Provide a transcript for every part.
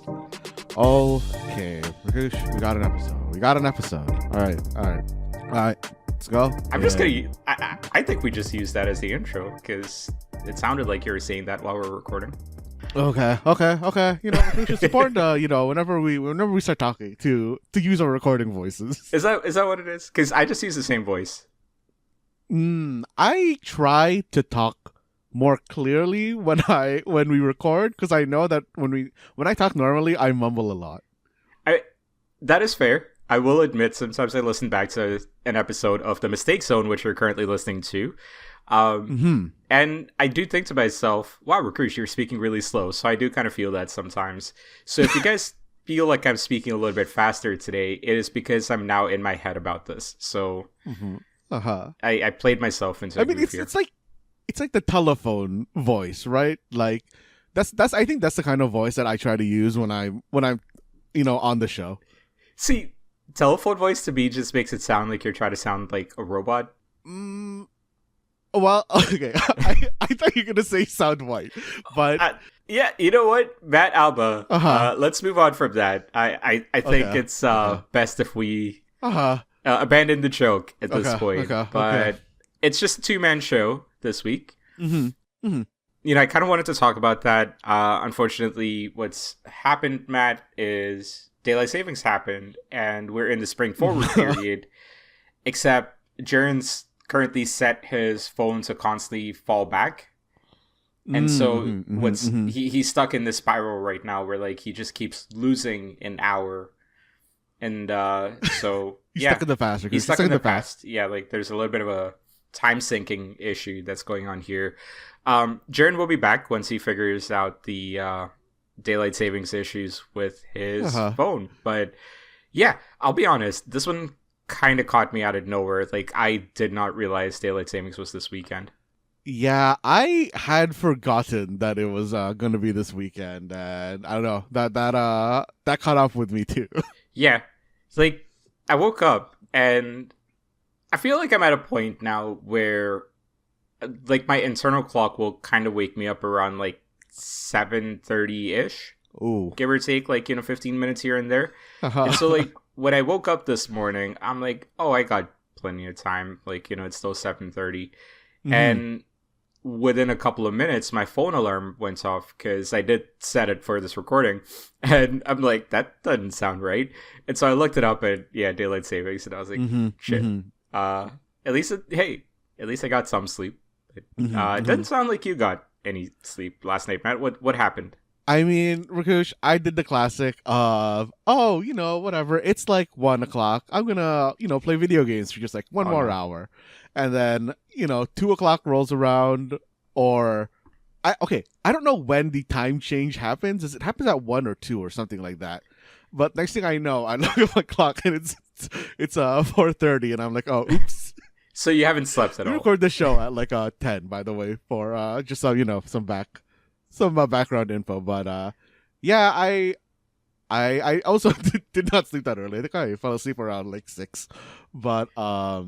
Okay, Rakush, we got an episode. All right. Let's go. I'm just gonna. I think we just use that as the intro because it sounded like you were saying that while we were recording. Okay. It's important. Whenever we start talking, to use our recording voices. Is that what it is? Because I just use the same voice. I try to talk more clearly when we record, because I know that when I talk normally, I mumble a lot. That is fair. I will admit sometimes I listen back to an episode of The Mistake Zone, which you're currently listening to. And I do think to myself, wow, Rakush, you're speaking really slow. So I do kind of feel that sometimes. So if you guys feel like I'm speaking a little bit faster today, it is because I'm now in my head about this. So I played myself into it's like the telephone voice, right? Like that's I think that's the kind of voice that I try to use when I'm on the show. See, telephone voice to me just makes it sound like you're trying to sound like a robot. Well, okay. I thought you were gonna say sound white, but yeah, you know what, Matt Alba. Let's move on from that. I think it's best if we abandon the joke at this point. But it's just a 2-man show this week. I kind of wanted to talk about that. Unfortunately, what's happened, Matt, is daylight savings happened, and we're in the spring forward period. Except Jaren's currently set his phone to constantly fall back, and so he's stuck in this spiral right now where like he just keeps losing an hour, and so he's stuck in the past. He's stuck in the past. Yeah, like there's a little bit of a time syncing issue that's going on here. Jaren will be back once he figures out the daylight savings issues with his phone. But yeah, I'll be honest, this one kind of caught me out of nowhere. Like, I did not realize daylight savings was this weekend. Yeah, I had forgotten that it was going to be this weekend, and I don't know, that caught up with me too. Yeah, it's like I woke up and I feel like I'm at a point now where like my internal clock will kind of wake me up around like 7:30-ish. Ooh. Give or take, like, 15 minutes here and there. And so, like, when I woke up this morning, I'm like, oh, I got plenty of time. Like, it's still 7:30. And within a couple of minutes, my phone alarm went off because I did set it for this recording. And I'm like, that doesn't sound right. And so I looked it up and, yeah, daylight savings. And I was like, shit. At least I got some sleep. It doesn't sound like you got any sleep last night, Matt. What happened? I mean, Rakush, I did the classic of, whatever. It's like 1:00. I'm gonna, play video games for just like one more hour, and then 2:00 rolls around, or I don't know when the time change happens. It happens at 1 or 2 or something like that. But next thing I know, I look at my clock and it's 4:30, and I'm like, oh, oops. So you haven't slept at all. We record the show at like 10, by the way, for just so some background info. But yeah, I also did not sleep that early. I think I fell asleep around like 6. But I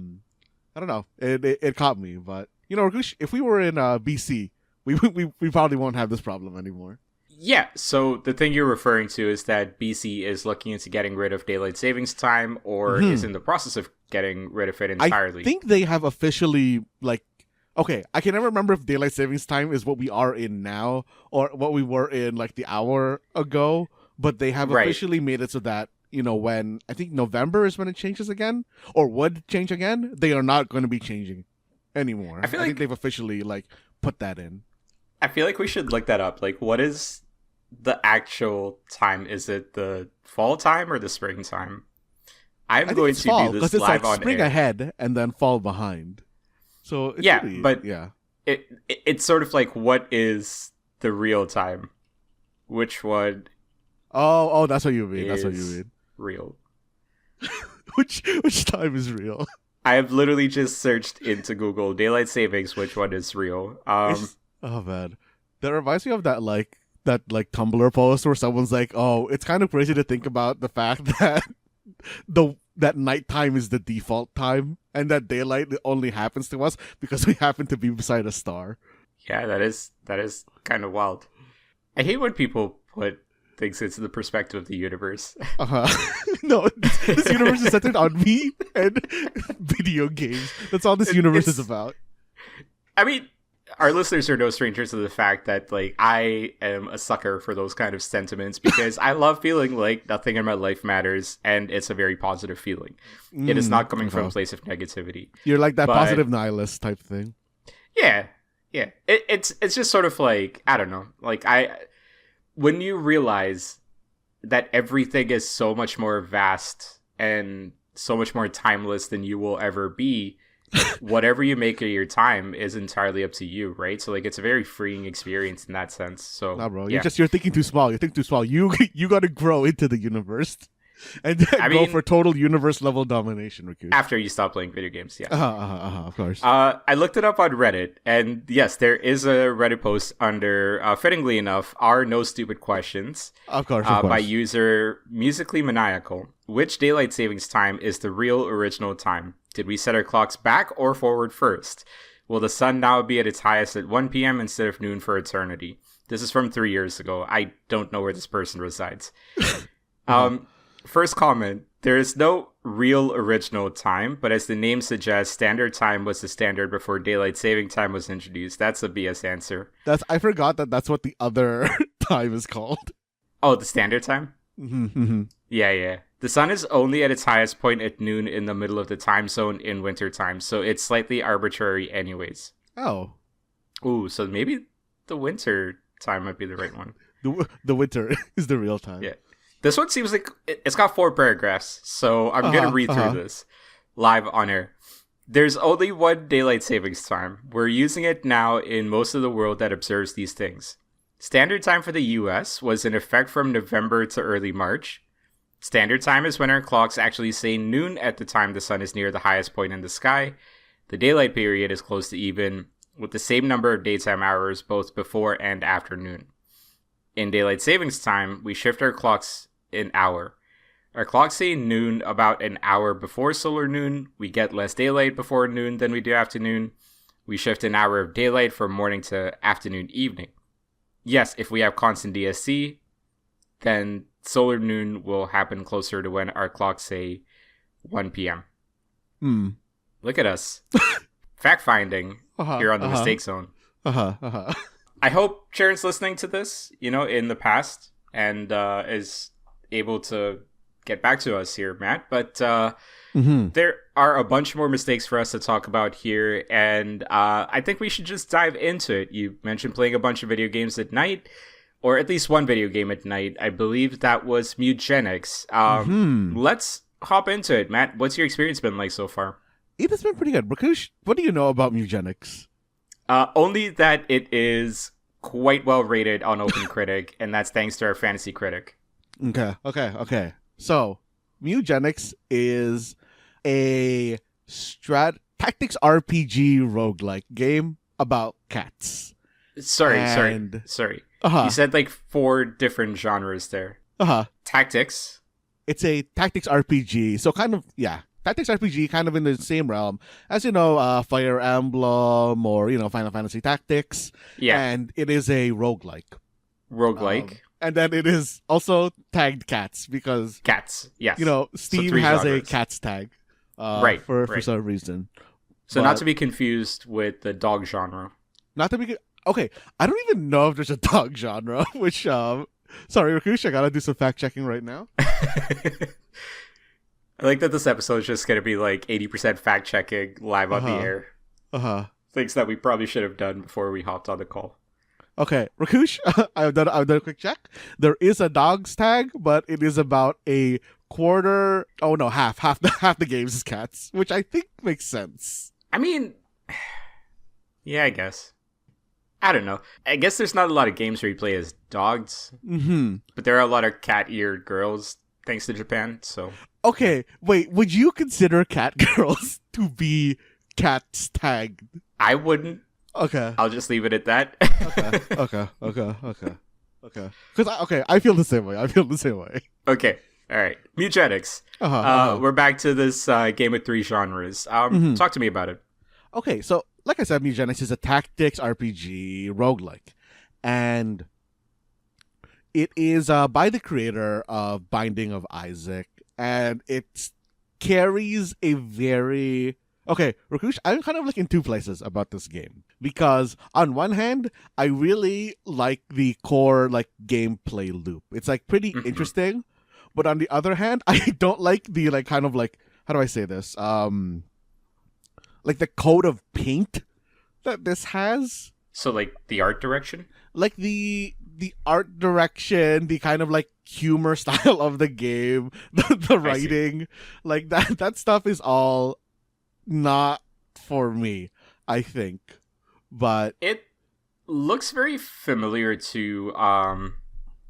don't know. It caught me. But Rakush, if we were in BC, we probably won't have this problem anymore. Yeah, so the thing you're referring to is that BC is looking into getting rid of daylight savings time, or is in the process of getting rid of it entirely. I think they have officially, like, okay, I can never remember if daylight savings time is what we are in now or what we were in like the hour ago, but they have officially made it so that, when I think November is when it changes again, or would change again, they are not going to be changing anymore. I think they've officially like put that in. I feel like we should look that up. Like, what is the actual time? Is it the fall time or the spring time? I'm going to fall, do this it's live like on spring air. ahead and then fall behind. So it's it's sort of like, what is the real time? Which one? Oh, that's what you mean. That's what you mean. Real. Which time is real? I have literally just searched into Google daylight savings. Which one is real? Oh man, that reminds me of that Tumblr post where someone's like, "Oh, it's kind of crazy to think about the fact that that nighttime is the default time, and that daylight only happens to us because we happen to be beside a star." Yeah, that is kind of wild. I hate when people put thinks it's the perspective of the universe. No, this universe is centered on me and video games. That's all this universe is about. I mean, our listeners are no strangers to the fact that, like, I am a sucker for those kind of sentiments because I love feeling like nothing in my life matters, and it's a very positive feeling. It is not coming from a place of negativity. You're like that positive nihilist type thing. Yeah. It's just sort of like, I don't know. Like, when you realize that everything is so much more vast and so much more timeless than you will ever be, whatever you make of your time is entirely up to you, right? So, like, it's a very freeing experience in that sense. So, nah, bro, you're thinking too small. You think too small. You got to grow into the universe and go for total universe level domination, Rakush. After you stop playing video games, yeah. Of course. I looked it up on Reddit, and yes, there is a Reddit post under, fittingly enough, "Are No Stupid Questions." Of course. By user Musically Maniacal. Which daylight savings time is the real original time? Did we set our clocks back or forward first? Will the sun now be at its highest at 1 p.m. instead of noon for eternity? This is from 3 years ago. I don't know where this person resides. First comment, there is no real original time, but as the name suggests, standard time was the standard before daylight saving time was introduced. That's a BS answer. I forgot that's what the other time is called. Oh, the standard time? Mm-hmm. Yeah. The sun is only at its highest point at noon in the middle of the time zone in winter time, so it's slightly arbitrary anyways. Oh. Ooh, so maybe the winter time might be the right one. The winter is the real time. Yeah. This one seems like it's got 4 paragraphs, so I'm going to read through this live on air. There's only one daylight savings time. We're using it now in most of the world that observes these things. Standard time for the US was in effect from November to early March. Standard time is when our clocks actually say noon at the time the sun is near the highest point in the sky. The daylight period is close to even, with the same number of daytime hours both before and after noon. In daylight savings time, we shift our clocks an hour. Our clocks say noon about an hour before solar noon. We get less daylight before noon than we do afternoon. We shift an hour of daylight from morning to afternoon evening. Yes, if we have constant DSC, then solar noon will happen closer to when our clocks say 1 p.m. Look at us. Fact-finding here on the Mistake Zone. I hope Sharon's listening to this, in the past, and is able to get back to us here, Matt. But there are a bunch more mistakes for us to talk about here, and I think we should just dive into it. You mentioned playing a bunch of video games at night, or at least one video game at night. I believe that was Mewgenics. Let's hop into it, Matt. What's your experience been like so far? It has been pretty good. Rakush, what do you know about Mewgenics? Only that it is quite well rated on Open Critic, and that's thanks to our fantasy critic. Okay. So, Mewgenics is a tactics RPG roguelike game about cats. Sorry. You said like 4 different genres there. Tactics. It's a tactics RPG. So kind of, tactics RPG, kind of in the same realm as, Fire Emblem or, Final Fantasy Tactics. Yeah. And it is a roguelike. And then it is also tagged cats because... Cats, yes. Steam has a cats tag. Right. For some reason. So not to be confused with the dog genre. Okay, I don't even know if there's a dog genre, which, sorry, Rakush, I gotta do some fact-checking right now. I like that this episode is just gonna be like 80% fact-checking live on the air. Things that we probably should have done before we hopped on the call. Okay, Rakush, I've done a quick check. There is a dogs tag, but it is about a quarter. Oh no, half the games is cats, which I think makes sense. I mean, yeah, I guess. I don't know. I guess there's not a lot of games where you play as dogs, but there are a lot of cat-eared girls, thanks to Japan. So okay, wait, would you consider cat girls to be cats tagged? I wouldn't. Okay. I'll just leave it at that. Okay. Because I feel the same way. Okay. All right. Mewgenics. We're back to this game with 3 genres. Talk to me about it. Okay, so like I said, Mewgenics is a tactics RPG roguelike. And It is by the creator of Binding of Isaac, and it carries a very... Okay, Rakush, I'm kind of like in two places about this game. Because on one hand, I really like the core like gameplay loop. It's like pretty interesting. But on the other hand, I don't like the like kind of like, how do I say this? Like the coat of paint that this has. So like the art direction? Like the art direction, the kind of like humor style of the game, the writing, like that stuff is all not for me, I think. But it looks very familiar to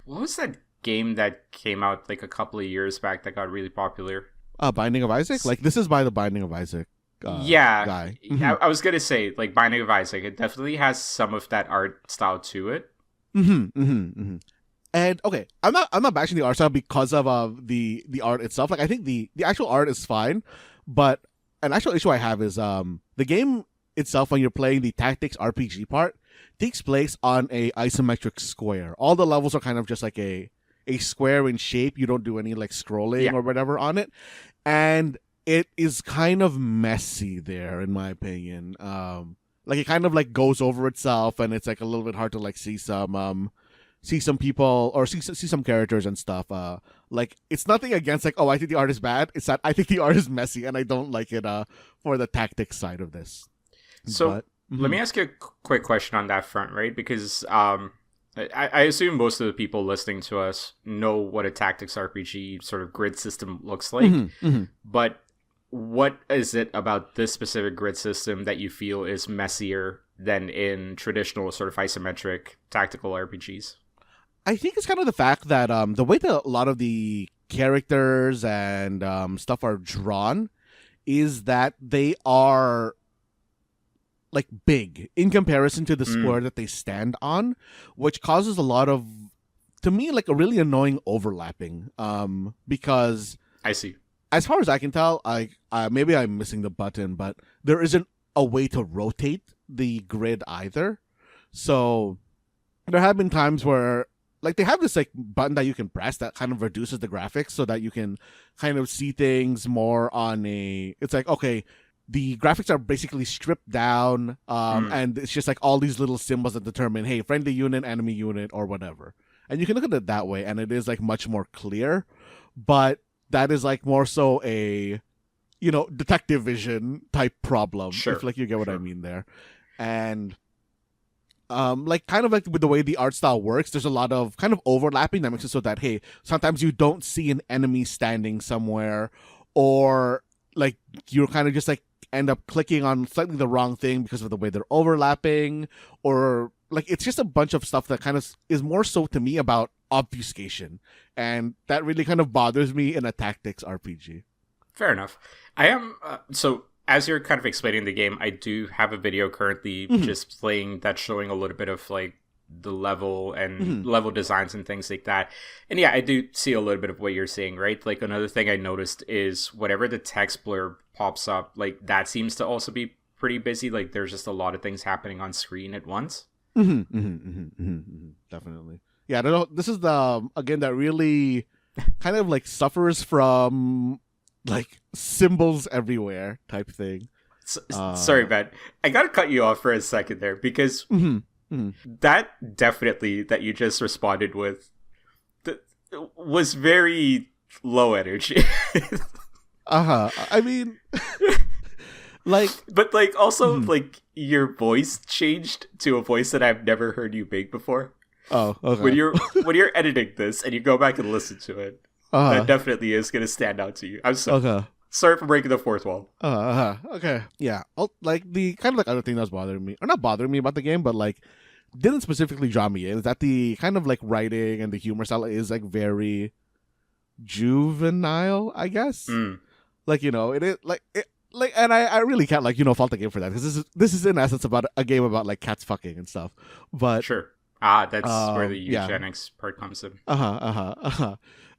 what was that game that came out like a couple of years back that got really popular? Binding of Isaac? Like this is by the Binding of Isaac guy. I was gonna say like Binding of Isaac. It definitely has some of that art style to it. And okay, I'm not bashing the art style because of the art itself. Like I think the actual art is fine, but an actual issue I have is the game itself, when you're playing the tactics RPG part, takes place on a isometric square. All the levels are kind of just like a square in shape. You don't do any like scrolling or whatever on it, and it is kind of messy there, in my opinion. Like it kind of like goes over itself, and it's like a little bit hard to like see some people or see some characters and stuff. Like it's nothing against like, oh, I think the art is bad. It's that I think the art is messy, and I don't like it for the tactics side of this. So let me ask you a quick question on that front, right? Because I assume most of the people listening to us know what a tactics RPG sort of grid system looks like. But what is it about this specific grid system that you feel is messier than in traditional sort of isometric tactical RPGs? I think it's kind of the fact that the way that a lot of the characters and stuff are drawn is that they are like big in comparison to the square that they stand on, which causes a lot of, to me, like a really annoying overlapping. Because I see. As far as I can tell, maybe I'm missing the button, but there isn't a way to rotate the grid either. So there have been times where like they have this like button that you can press that kind of reduces the graphics so that you can kind of see things more on a, it's like, okay, the graphics are basically stripped down, and it's just like all these little symbols that determine, hey, friendly unit, enemy unit, or whatever. And you can look at it that way, and it is like much more clear. But that is like more so a, detective vision type problem. Sure. If like you get what I mean there. And like kind of like with the way the art style works, there's a lot of kind of overlapping that makes it so that, hey, sometimes you don't see an enemy standing somewhere, or like you're kind of just like end up clicking on slightly the wrong thing because of the way they're overlapping, or like it's just a bunch of stuff that kind of is more so to me about obfuscation, and that really kind of bothers me in a tactics RPG. Fair enough. I am so as you're kind of explaining the game, I do have a video currently just playing that's showing a little bit of like the level and level designs and things like that. And yeah, I do see a little bit of what you're saying, right? Like another thing I noticed is whatever the text blurb pops up, like that seems to also be pretty busy. Like there's just a lot of things happening on screen at once. Definitely. Yeah, I don't know. This is the, again, that really kind of like suffers from like symbols everywhere type thing. Sorry, Matt. I gotta cut you off for a second there because that definitely that you just responded with was very low energy. I mean, like, but like also like your voice changed to a voice that I've never heard you make before. Oh, okay. When you're editing this and you go back and listen to it, that definitely is gonna stand out to you. I'm sorry. Sorry for breaking the fourth wall. Okay. Yeah. Like the kind of like other thing that's bothering me, or not bothering me about the game, but like didn't specifically draw me in, is that the kind of like writing and the humor style is like very juvenile, I guess. Like, it is like and I really can't like, fault the game for that, because this is in essence about a game about like cats fucking and stuff. But sure. That's where the eugenics part comes in.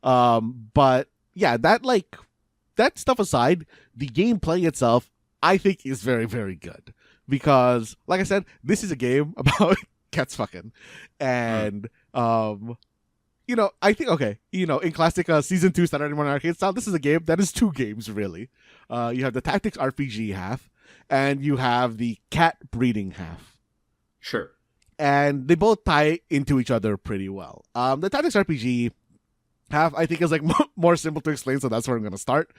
But yeah, that stuff aside, the gameplay itself, I think, is very, very good. Because, like I said, this is a game about cats fucking. And I think, okay, in classic Season 2 Saturday Morning Arcade style, this is a game that is 2 games, really. You have the Tactics RPG half, and you have the cat breeding half. Sure. And they both tie into each other pretty well. The Tactics RPG half, I think, is like more simple to explain, so that's where I'm going to start.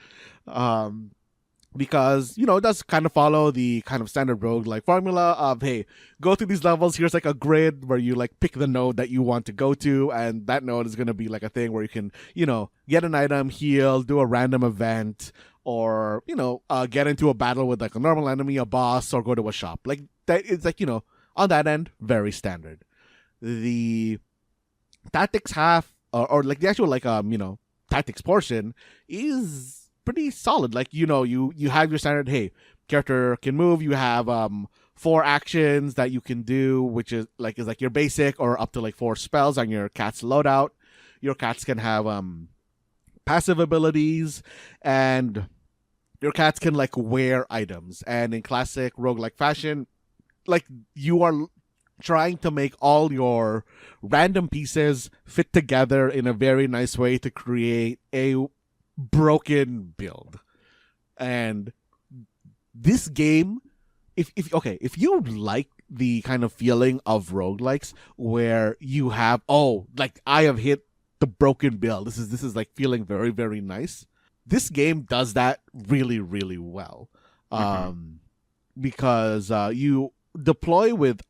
Because, it does kind of follow the kind of standard roguelike formula of, hey, go through these levels, here's like a grid where you like pick the node that you want to go to, and that node is going to be like a thing where you can, get an item, heal, do a random event, or, get into a battle with like a normal enemy, a boss, or go to a shop. Like, that is like, on that end, very standard. The tactics half, or like the actual like, tactics portion is pretty solid. Like, you have your standard, hey, character can move, you have 4 actions that you can do, which is like your basic, or up to like 4 spells on your cat's loadout. Your cats can have passive abilities, and your cats can like wear items. And in classic roguelike fashion, like, you are trying to make all your random pieces fit together in a very nice way to create a broken build. And this game, if you like the kind of feeling of roguelikes where you have, I have hit the broken build, this is like feeling very, very nice, this game does that really, really well. Because you deploy with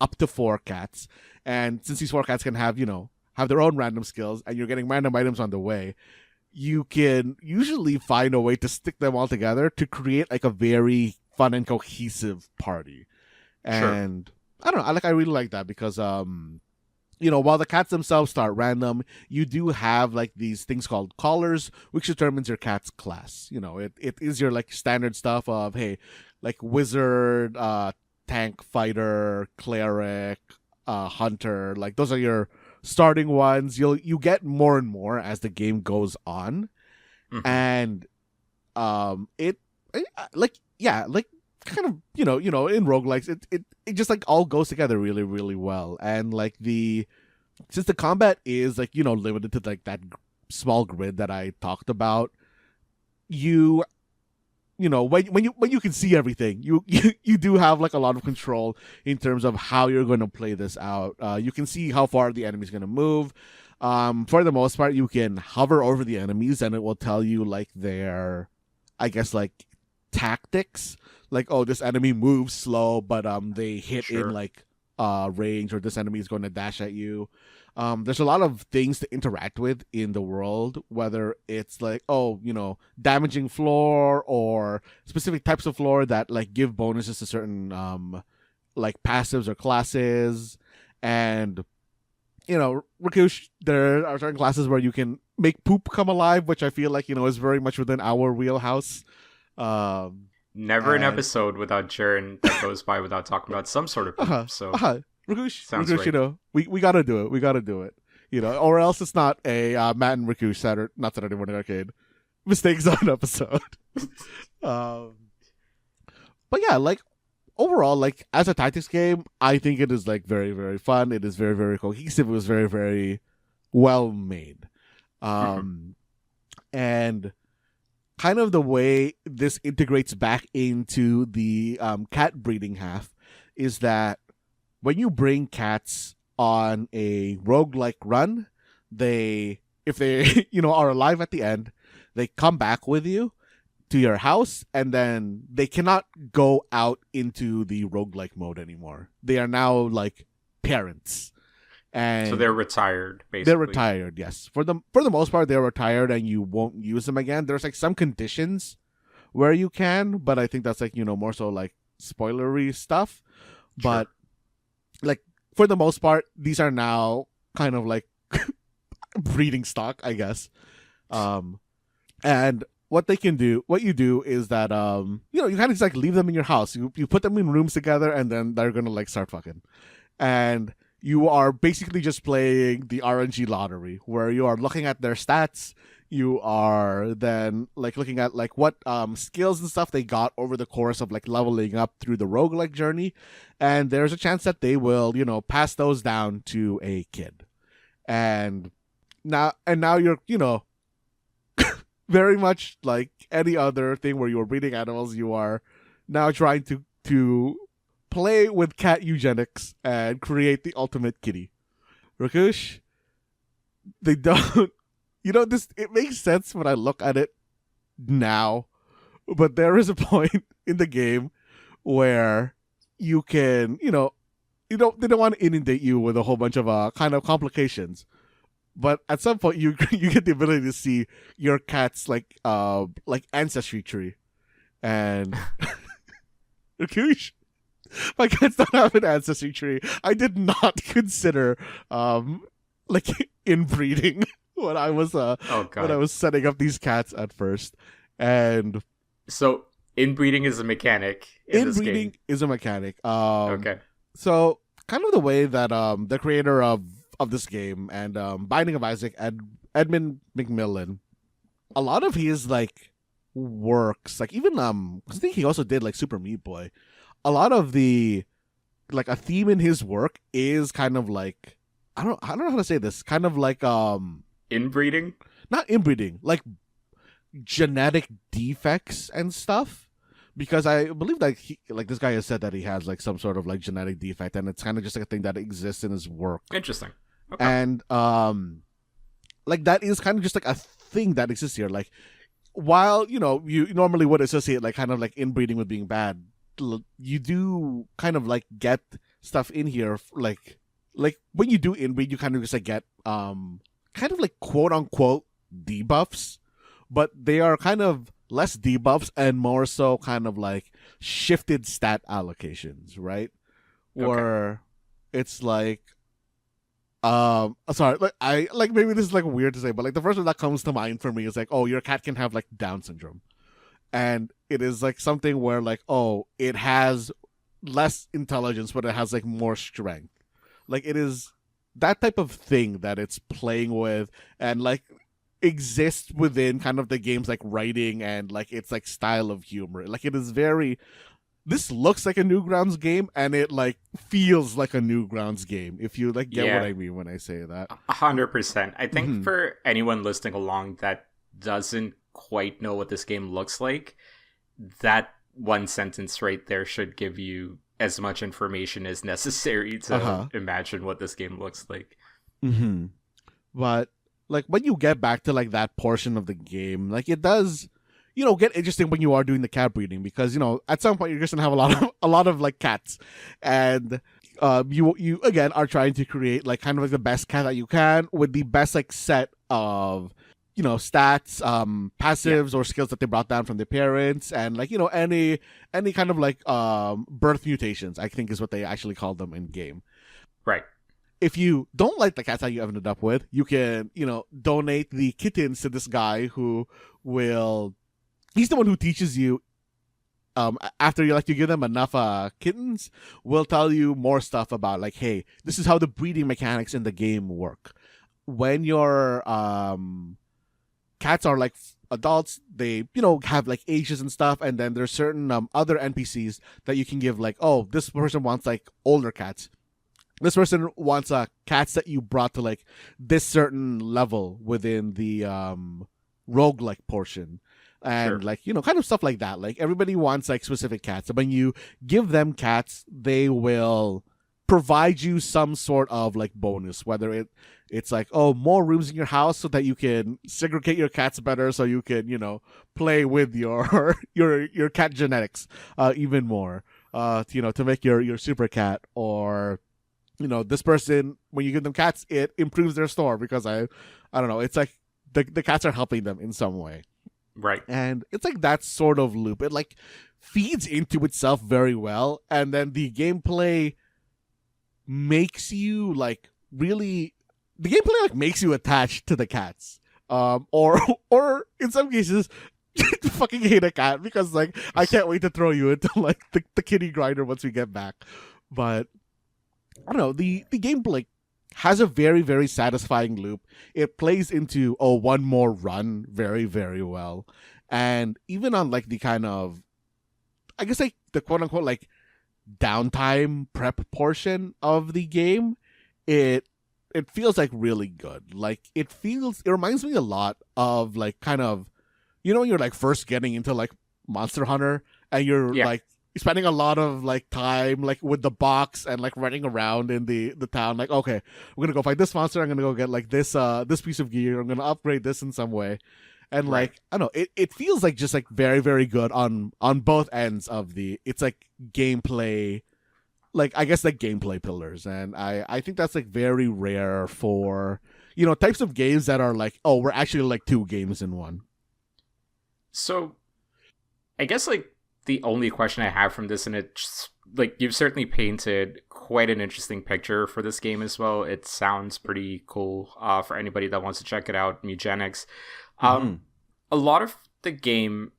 up to 4 cats, and since these 4 cats can have their own random skills, and you're getting random items on the way, you can usually find a way to stick them all together to create like a very fun and cohesive party. And sure. I don't know, I really like that because while the cats themselves start random, you do have like these things called collars, which determines your cat's class. It is your like standard stuff of, hey, like wizard, tank, fighter, cleric, hunter, like those are your starting ones. You get more and more as the game goes on. And it kind of in roguelikes it just like all goes together really, really well. And like since the combat is like limited to like that small grid that I talked about, when you can see everything, you do have like a lot of control in terms of how you're going to play this out. You can see how far the enemy's going to move. For the most part, you can hover over the enemies and it will tell you like their, I guess, like tactics. Like, oh, this enemy moves slow, but they hit in like range, or this enemy is going to dash at you. There's a lot of things to interact with in the world, whether it's like, damaging floor, or specific types of floor that like give bonuses to certain like passives or classes. And Rakush, there are certain classes where you can make poop come alive, which I feel like is very much within our wheelhouse. Never an episode without Jaren that goes by without talking about some sort of poop. Rakush, we gotta do it. We gotta do it. Or else it's not a Matt and Rakush not Saturday Morning Arcade Mistakes Zone episode. But yeah, like overall, like as a tactics game, I think it is like very, very fun. It is very, very cohesive. It was very, very well made. And kind of the way this integrates back into the cat breeding half is that when you bring cats on a roguelike run, if they are alive at the end, they come back with you to your house, and then they cannot go out into the roguelike mode anymore. They are now like parents. And so they're retired, basically. They're retired, yes. For the most part, they're retired, and you won't use them again. There's like some conditions where you can, but I think that's like more so like spoilery stuff. Sure. But like for the most part, these are now kind of like breeding stock, I guess. And what you do is that you kind of just like leave them in your house. You put them in rooms together, and then they're gonna like start fucking. And you are basically just playing the RNG lottery, where you are looking at their stats. You are then like looking at like what skills and stuff they got over the course of like leveling up through the roguelike journey. And there's a chance that they will, pass those down to a kid. And now you're, very much like any other thing where you're breeding animals, you are now trying to play with cat eugenics and create the ultimate kitty. Rakush, they don't, this, it makes sense when I look at it now, but there is a point in the game where you can, they don't want to inundate you with a whole bunch of kind of complications. But at some point, you get the ability to see your cat's like ancestry tree, and Rakush, my cats don't have an ancestry tree. I did not consider like inbreeding when I was when I was setting up these cats at first, and so inbreeding is a mechanic. Inbreeding is a mechanic. Okay. So kind of the way that the creator of this game and Binding of Isaac, Edmund McMillan, a lot of his like works, like even I think he also did like Super Meat Boy. A lot of the like a theme in his work is kind of like I don't know how to say this, kind of like inbreeding? Not inbreeding, like genetic defects and stuff. Because I believe that this guy has said that he has like some sort of like genetic defect, and it's kind of just like a thing that exists in his work. Interesting. Okay. And like that is kind of just like a thing that exists here. Like while you normally would associate like kind of like inbreeding with being bad, you do kind of like get stuff in here like when you do inbreed, you kind of just like get kind of like quote unquote debuffs, but they are kind of less debuffs and more so kind of like shifted stat allocations, right? Okay. Or it's like sorry, like maybe this is like weird to say, but like the first one that comes to mind for me is like, oh, your cat can have like Down syndrome. And it is like something where like, oh, it has less intelligence, but it has like more strength. Like it is that type of thing that it's playing with and like exists within kind of the game's like writing and like its like style of humor. Like it is very, this looks like a Newgrounds game and it like feels like a Newgrounds game, if you like get what I mean when I say that. 100%. I think for anyone listening along that doesn't quite know what this game looks like, that one sentence right there should give you as much information as necessary to imagine what this game looks like. But like when you get back to like that portion of the game, like it does, get interesting when you are doing the cat breeding, because at some point you're just gonna have a lot of like cats, and you again are trying to create like kind of like the best cat that you can with the best like set of stats, passives or skills that they brought down from their parents, and like any kind of like birth mutations, I think is what they actually call them in game. Right. If you don't like the cats that you ended up with, you can, donate the kittens to this guy who will, he's the one who teaches you, after you give them enough kittens, will tell you more stuff about like, hey, this is how the breeding mechanics in the game work. When your cats are like adults, they, have like ages and stuff, and then there's certain other NPCs that you can give like, oh, this person wants like older cats. This person wants cats that you brought to like this certain level within the roguelike portion. And like, kind of stuff like that. Like everybody wants like specific cats. And when you give them cats, they will provide you some sort of like bonus, whether it's like, oh, more rooms in your house so that you can segregate your cats better, so you can, play with your your cat genetics even more. To make your super cat, or this person, when you give them cats, it improves their store because I don't know, it's like the cats are helping them in some way. Right. And it's like that sort of loop. It like feeds into itself very well, and then the gameplay makes you like really, the gameplay like makes you attached to the cats. Or in some cases fucking hate a cat because like I can't wait to throw you into like the kitty grinder once we get back. But I don't know, the game like has a very, very satisfying loop. It plays into one more run very, very well. And even on like the kind of, I guess like the quote unquote like downtime prep portion of the game, it it feels like really good. Like it reminds me a lot of like kind of, when you're like first getting into like Monster Hunter and you're like spending a lot of like time like with the box and like running around in the town. Like, okay, we're gonna go fight this monster. I'm gonna go get like this piece of gear. I'm gonna upgrade this in some way. And like I don't know, it feels like just like very, very good on both ends of it's like gameplay, like I guess like gameplay pillars. And I think that's like very rare for types of games that are like, oh, we're actually like two games in one. So I guess like the only question I have from this, and it's like you've certainly painted quite an interesting picture for this game as well. It sounds pretty cool for anybody that wants to check it out. Mewgenics. A lot of the game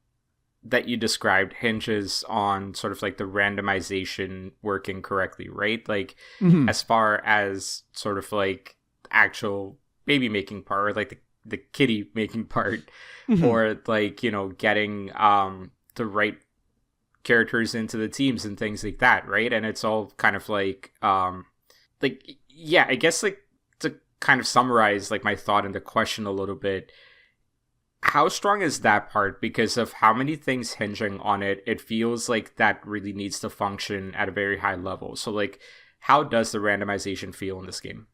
that you described hinges on sort of like the randomization working correctly, right? Like as far as sort of like actual baby making part, or like the kitty making part, or like, getting the right characters into the teams and things like that, right? And it's all kind of like I guess like to kind of summarize like my thought in the question a little bit, how strong is that part? Because of how many things hinging on it, it feels like that really needs to function at a very high level. So like, how does the randomization feel in this game?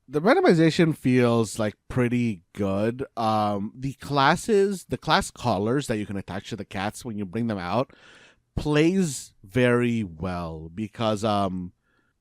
The randomization feels like pretty good. The class collars that you can attach to the cats when you bring them out plays very well, because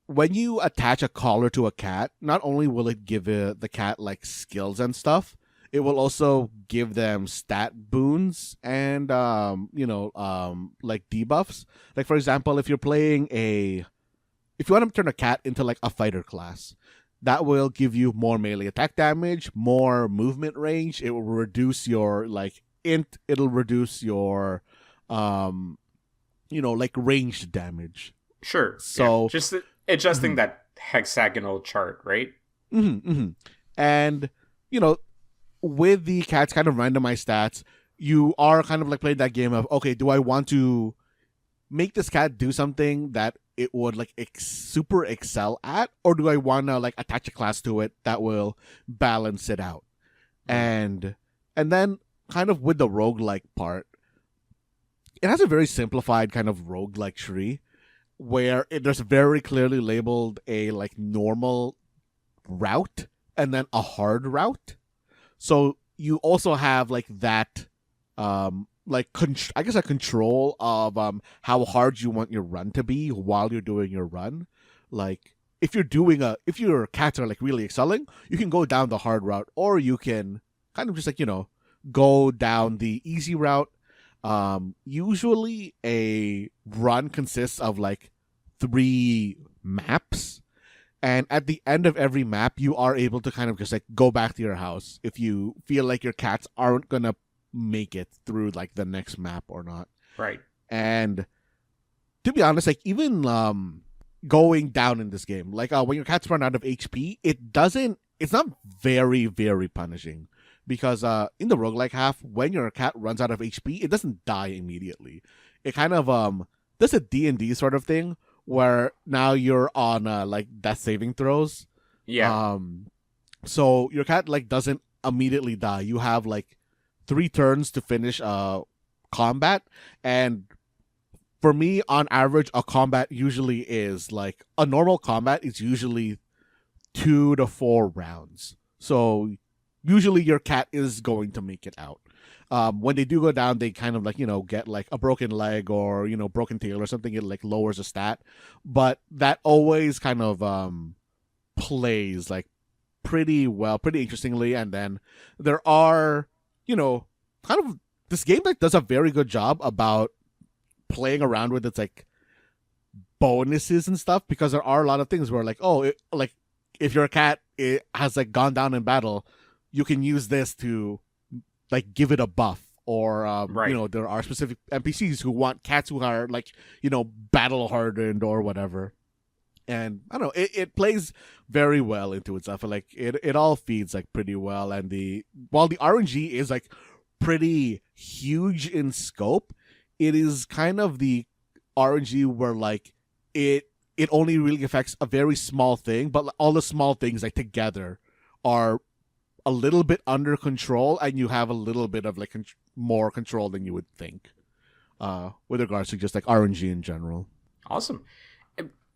when you attach a collar to a cat, not only will it give the cat like skills and stuff, it will also give them stat boons and like debuffs. Like for example, if you want to turn a cat into like a fighter class, that will give you more melee attack damage, more movement range. It will reduce your like int. It'll reduce your like ranged damage. Sure. So just adjusting that hexagonal chart, right? And with the cat's kind of randomized stats, you are kind of like playing that game of, okay, do I want to make this cat do something that it would like super excel at, or do I want to like attach a class to it that will balance it out? And then kind of with the roguelike part, it has a very simplified kind of roguelike tree where there's very clearly labeled a like normal route and then a hard route. So you also have like that, like I guess a control of how hard you want your run to be while you're doing your run. Like if your cats are like really excelling, you can go down the hard route, or you can kind of just like go down the easy route. Usually a run consists of like 3 maps. And at the end of every map, you are able to kind of just like go back to your house if you feel like your cats aren't going to make it through like the next map or not. Right. And to be honest, like even going down in this game, like when your cats run out of HP, it's not very, very punishing. Because in the roguelike half, when your cat runs out of HP, it doesn't die immediately. It kind of does a D&D sort of thing, where now you're on like death saving throws. Yeah. So your cat like doesn't immediately die. You have like 3 turns to finish combat, and for me, on average, a combat usually is like a normal combat is usually 2 to 4 rounds. So usually your cat is going to make it out. When they do go down, they kind of like, get like a broken leg or, broken tail or something. It like lowers a stat. But that always kind of plays like pretty well, pretty interestingly. And then there are, kind of this game that does a very good job about playing around with its like bonuses and stuff, because there are a lot of things where like, like if your cat has like gone down in battle, you can use this to like give it a buff, or there are specific NPCs who want cats who are like battle hardened or whatever. And I don't know, it plays very well into itself. Like it all feeds like pretty well. And while the RNG is like pretty huge in scope, it is kind of the RNG where like it it only really affects a very small thing, but all the small things like together are a little bit under control, and you have a little bit of like more control than you would think with regards to just like RNG in general. Awesome.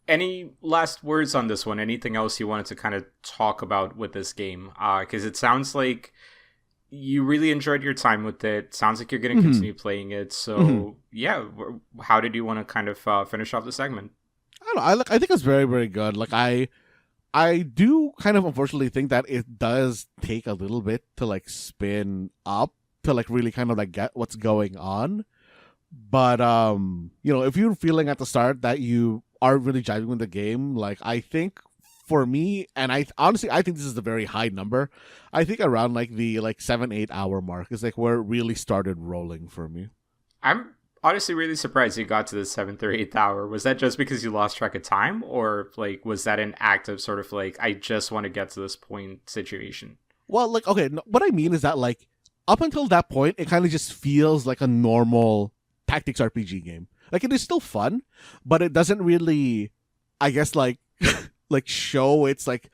Any last words on this one? Anything else you wanted to kind of talk about with this game? Because it sounds like you really enjoyed your time with it. Sounds like you're going to continue playing it. So yeah, how did you want to kind of finish off the segment? I don't know. I think it's very, very good. Like I do kind of unfortunately think that it does take a little bit to like spin up to like really kind of like get what's going on. But if you're feeling at the start that you aren't really jiving with the game, like I think for me, and I honestly think this is a very high number. I think around like the 7-8 hour mark is like where it really started rolling for me. I'm honestly really surprised you got to the 7th or 8th hour. Was that just because you lost track of time, or like was that an active sort of like I just want to get to this point situation? Well, like okay, what I mean is that like up until that point, it kind of just feels like a normal tactics RPG game. Like it is still fun, but it doesn't really, I guess, like like show its like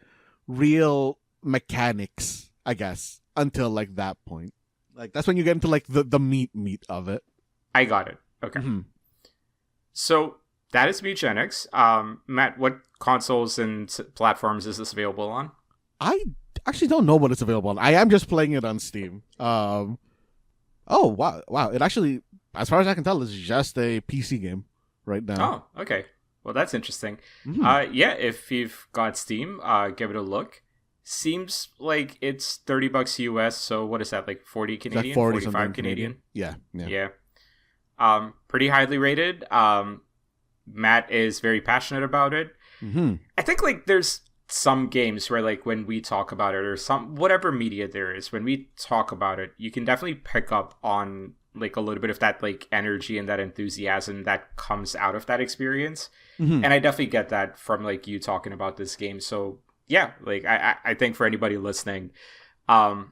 real mechanics, I guess, until like that point. Like that's when you get into like the meat of it. I got it. Okay. So that is Mewgenics. Matt, what consoles and platforms is this available on? I actually don't know what it's available on. I am just playing it on Steam. Oh wow! It actually, as far as I can tell, is just a PC game right now. Oh, okay. Well, that's interesting. Yeah, if you've got Steam, give it a look. Seems like it's $30 US. So what is that, like 40 Canadian, like 45 Canadian? Yeah. Pretty highly rated. Matt is very passionate about it. I think like there's some games where like when we talk about it, or some whatever media there is, when we talk about it, you can definitely pick up on like a little bit of that like energy and that enthusiasm that comes out of that experience. And I definitely get that from like you talking about this game. So yeah, like I think for anybody listening, I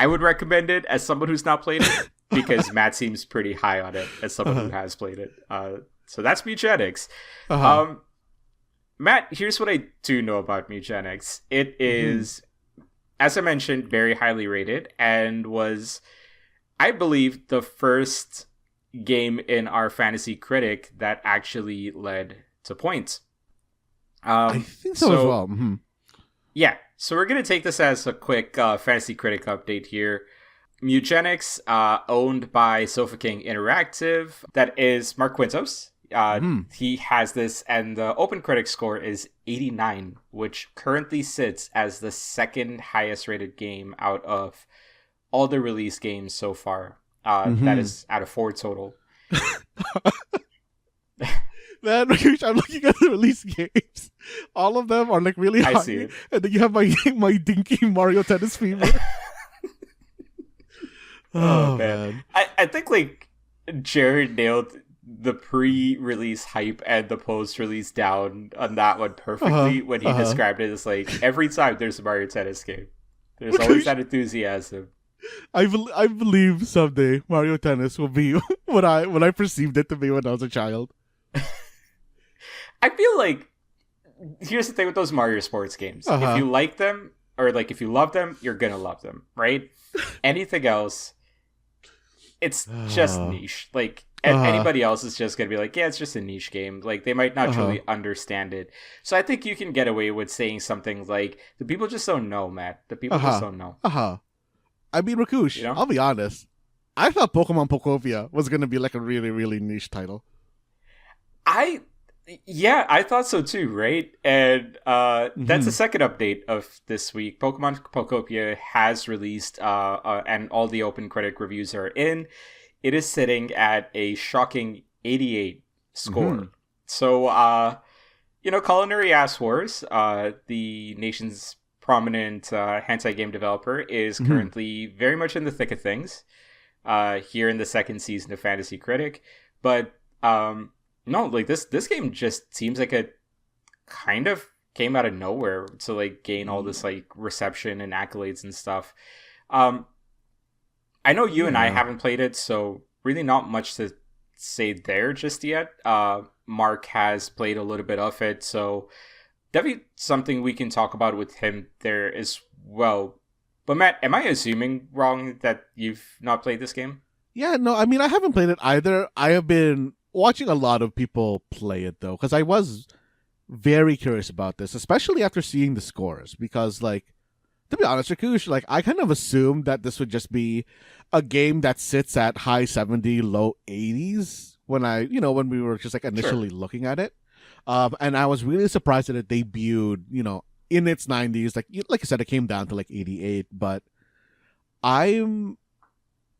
would recommend it as someone who's not played it because Matt seems pretty high on it as someone who has played it. So that's Mewgenics. Matt, here's what I do know about Mewgenics. It is, as I mentioned, very highly rated and was, I believe, the first game in our Fantasy Critic that actually led to points. I think so as well. Yeah, so we're going to take this as a quick Fantasy Critic update here. Mewgenics, owned by Sofa King Interactive, that is Mark Quintos. He has this, and the Open Critic score is 89, which currently sits as the second highest rated game out of all the release games so far. That is out of 4 total. Man, I'm looking at the release games. All of them are like really high. I see it. And then you have my dinky Mario Tennis Fever. Oh man. I think like Jared nailed the pre-release hype and the post-release down on that one perfectly when he described it as like every time there's a Mario Tennis game, there's always that enthusiasm. I believe someday Mario Tennis will be what I perceived it to be when I was a child. I feel like here's the thing with those Mario sports games. If you like them, or like if you love them, you're gonna love them, right? Anything else, it's just niche. Like anybody else is just gonna be like, yeah, it's just a niche game. Like they might not truly understand it. So I think you can get away with saying something like, the people just don't know, Matt. The people just don't know. I mean, Rakush, I'll be honest. I thought Pokemon Pokopia was gonna be like a really, really niche title. I thought so too, right? And that's the second update of this week. Pokemon Pokopia has released, and all the Open Critic reviews are in. It is sitting at a shocking 88 score. So, Culinary Ass Wars, the nation's prominent hentai game developer, is currently very much in the thick of things here in the second season of Fantasy Critic. But no, like this game just seems like it kind of came out of nowhere to like gain all this like reception and accolades and stuff. I know you and I haven't played it, so really not much to say there just yet. Mark has played a little bit of it, so definitely something we can talk about with him there as well. But Matt, am I assuming wrong that you've not played this game? Yeah, no, I mean, I haven't played it either. I have been watching a lot of people play it, though, because I was very curious about this, especially after seeing the scores, because, like, to be honest, Rakush, like, I kind of assumed that this would just be a game that sits at high 70, low 80s when we were just, like, initially looking at it. And I was really surprised that it debuted, in its 90s. Like I said, it came down to, like, 88, but I'm,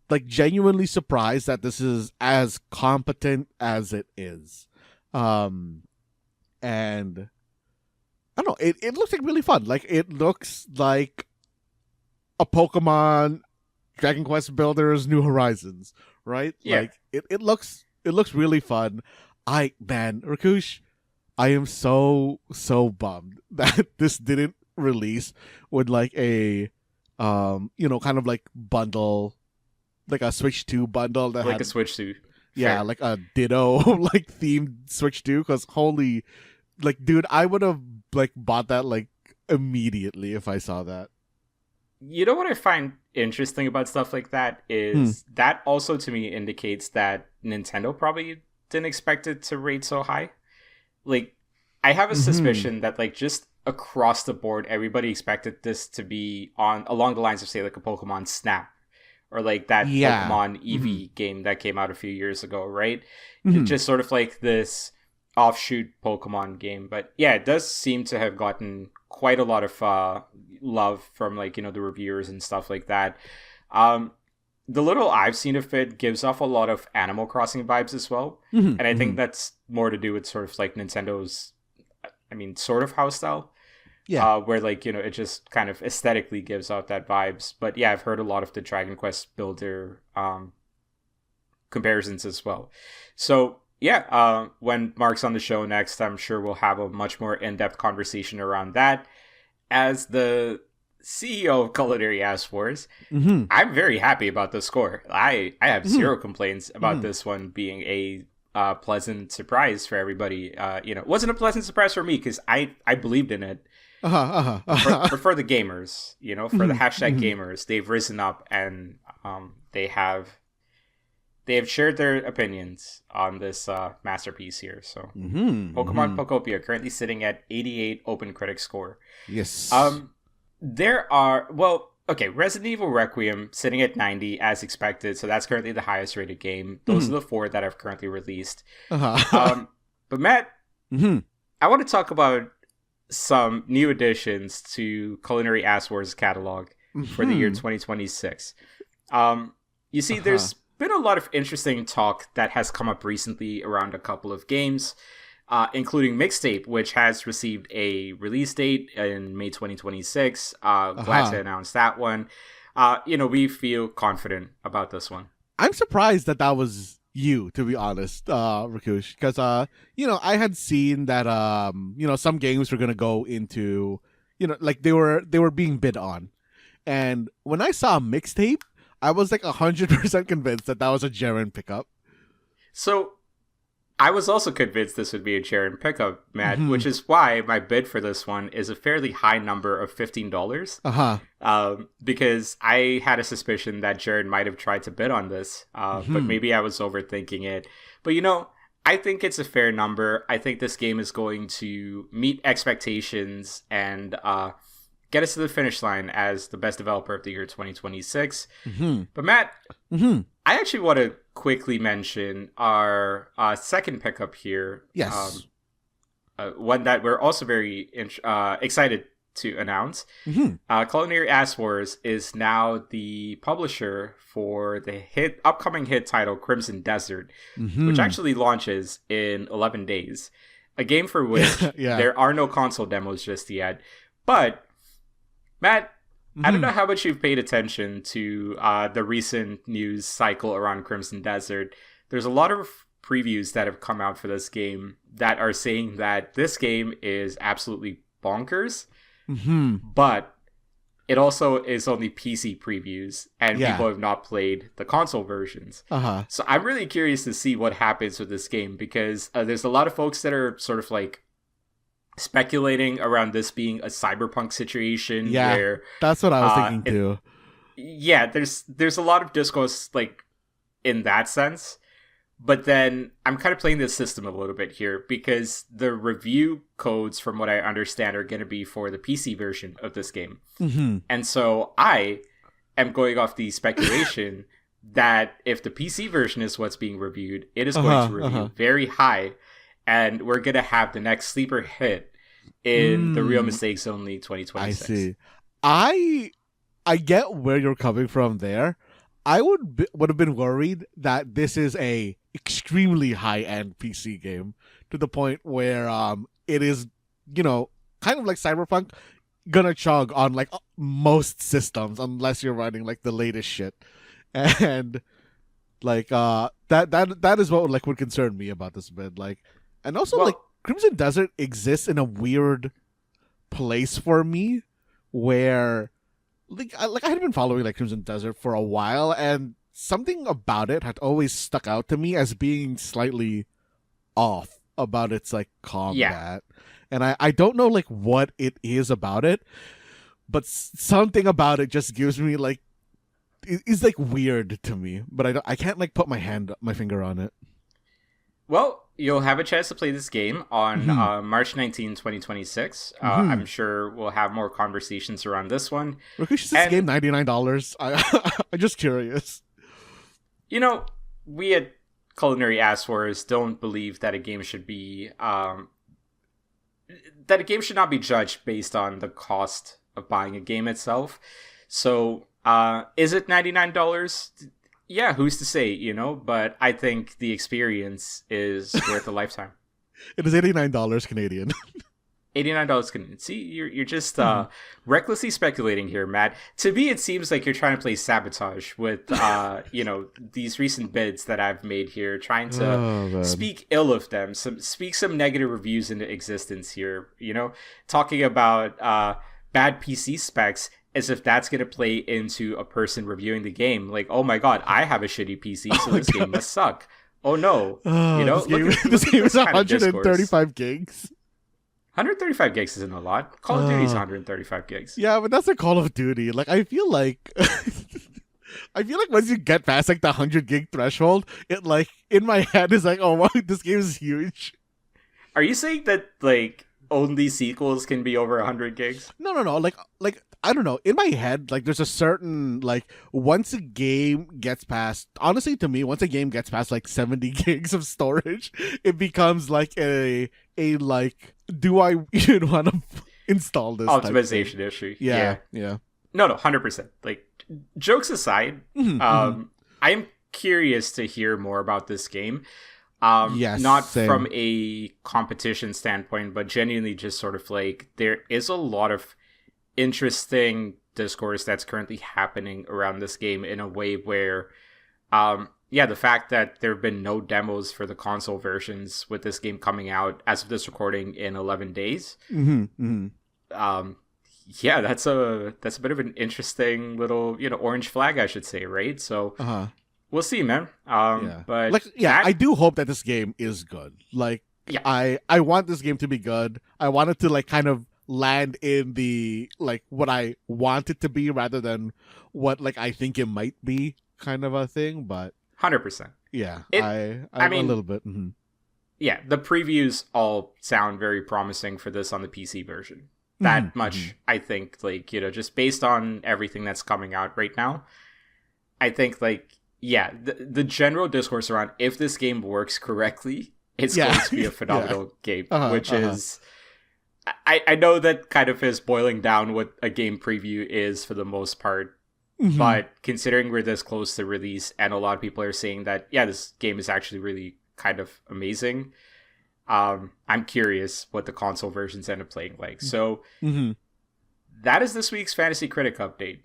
like, genuinely surprised that this is as competent as it is. And I don't know, it looks like really fun. Like, it looks like a Pokemon Dragon Quest Builders New Horizons, right? Yeah. Like, it looks really fun. Rakush, I am so bummed that this didn't release with, like, a kind of like bundle, like a Switch 2 bundle that like had, a Switch 2. Yeah, Fair. like a Ditto like themed Switch 2, because holy, like, dude, I would have, like, bought that, like, immediately if I saw that. You know what I find interesting about stuff like that is that also to me indicates that Nintendo probably didn't expect it to rate so high. Like, I have a suspicion that, like, just across the board, everybody expected this to be along the lines of, say, like, a Pokemon Snap, or like that Pokemon Eevee game that came out a few years ago, right? It's just sort of like this offshoot Pokemon game. But yeah, it does seem to have gotten quite a lot of love from, like, the reviewers and stuff like that. The little I've seen of it gives off a lot of Animal Crossing vibes as well. And I think that's more to do with sort of like Nintendo's, sort of house style. Yeah. Where, like, it just kind of aesthetically gives out that vibes. But yeah, I've heard a lot of the Dragon Quest Builder comparisons as well. So yeah, when Mark's on the show next, I'm sure we'll have a much more in-depth conversation around that. As the CEO of Culinary Ass Wars, I'm very happy about the score. I have zero complaints about this one being a pleasant surprise for everybody. It wasn't a pleasant surprise for me because I believed in it. For the gamers, for the hashtag gamers, they've risen up and they have shared their opinions on this masterpiece here. So Pokemon Pokopia currently sitting at 88 open critic score. Yes. There are Resident Evil Requiem sitting at 90 as expected, so that's currently the highest rated game. Those are the 4 that I've currently released. But Matt, I want to talk about some new additions to Culinary Ass Wars catalog for the year 2026. You see, there's been a lot of interesting talk that has come up recently around a couple of games, including Mixtape, which has received a release date in May 2026. Glad to announce that one. We feel confident about this one. I'm surprised that was you, to be honest, Rakush, because I had seen that some games were gonna go into, like they were being bid on, and when I saw Mixtape, I was like 100% convinced that was a Jaren pickup. So I was also convinced this would be a Jaren pickup, Matt, which is why my bid for this one is a fairly high number of $15. Because I had a suspicion that Jaren might have tried to bid on this, but maybe I was overthinking it. But I think it's a fair number. I think this game is going to meet expectations and get us to the finish line as the best developer of the year 2026. But Matt, I actually want to quickly mention our second pickup here. Yes. One that we're also very excited to announce. Culinary Ass Wars is now the publisher for the upcoming hit title Crimson Desert, which actually launches in 11 days. A game for which there are no console demos just yet. But Matt, I don't know how much you've paid attention to the recent news cycle around Crimson Desert. There's a lot of previews that have come out for this game that are saying that this game is absolutely bonkers, but it also is only PC previews, and people have not played the console versions. So I'm really curious to see what happens with this game, because there's a lot of folks that are sort of like speculating around this being a cyberpunk situation. Yeah, where, that's what I was thinking too. Yeah, there's a lot of discourse like in that sense. But then I'm kind of playing this system a little bit here, because the review codes, from what I understand, are going to be for the PC version of this game. And so I am going off the speculation that if the PC version is what's being reviewed, it is going to review very high, and we're going to have the next sleeper hit in the Real Mistakes Only 2026. I see. I get where you're coming from there. I would have been worried that this is a extremely high-end PC game, to the point where it is, you know, kind of like Cyberpunk, gonna chug on like most systems unless you're running like the latest shit. And like that is what like would concern me about this bit. Like, and also like Crimson Desert exists in a weird place for me, where I had been following like Crimson Desert for a while, and something about it had always stuck out to me as being slightly off about its like combat. And I don't know like what it is about it, but something about it just gives me like it's like weird to me, but I can't like put my finger on it. Well, you'll have a chance to play this game on March 19, 2026. I'm sure we'll have more conversations around this one. Rakush, is this game $99? I'm just curious. You know, we at Culinary Ass Wars don't believe that a game should be should not be judged based on the cost of buying a game itself. So, is it $99? Yeah, who's to say, you know? But I think the experience is worth a lifetime. It is $89 Canadian. $89 Canadian. See, you're just recklessly speculating here, Matt. To me, it seems like you're trying to play sabotage with, you know, these recent bids that I've made here, trying to speak ill of them, speak some negative reviews into existence here. You know, talking about bad PC specs, as if that's going to play into a person reviewing the game. Like, oh my god, I have a shitty PC, so this game must suck. Oh no. You know, this game is 135 gigs. 135 gigs isn't a lot. Call of Duty is 135 gigs. Yeah, but that's a Call of Duty. Like, I feel like once you get past like the 100 gig threshold, it like in my head is like, oh wow, this game is huge. Are you saying that like only sequels can be over 100 gigs? No. Like I don't know. In my head, like there's a certain like once a game gets past, honestly to me, once a game gets past like 70 gigs of storage, it becomes like a like, do I even want to install this optimization issue? Yeah. No, 100%. Like, jokes aside, I am curious to hear more about this game. Not same. From a competition standpoint, but genuinely just sort of like there is a lot of interesting discourse that's currently happening around this game in a way where the fact that there have been no demos for the console versions with this game coming out as of this recording in 11 days. That's a bit of an interesting little, you know, orange flag, I should say, right? So we'll see, man. But like, I do hope that this game is good. Like, I want this game to be good. I want it to like kind of land in the like what I want it to be rather than what like I think it might be, kind of a thing. But 100%. Yeah, I mean, a little bit. Yeah, the previews all sound very promising for this on the PC version. That much, I think, like, you know, just based on everything that's coming out right now, I think, like, yeah, the general discourse around if this game works correctly, it's going to be a phenomenal game, which is... I know that kind of is boiling down what a game preview is for the most part, but considering we're this close to release and a lot of people are saying that, yeah, this game is actually really kind of amazing, I'm curious what the console versions end up playing like. So that is this week's Fantasy Critic update.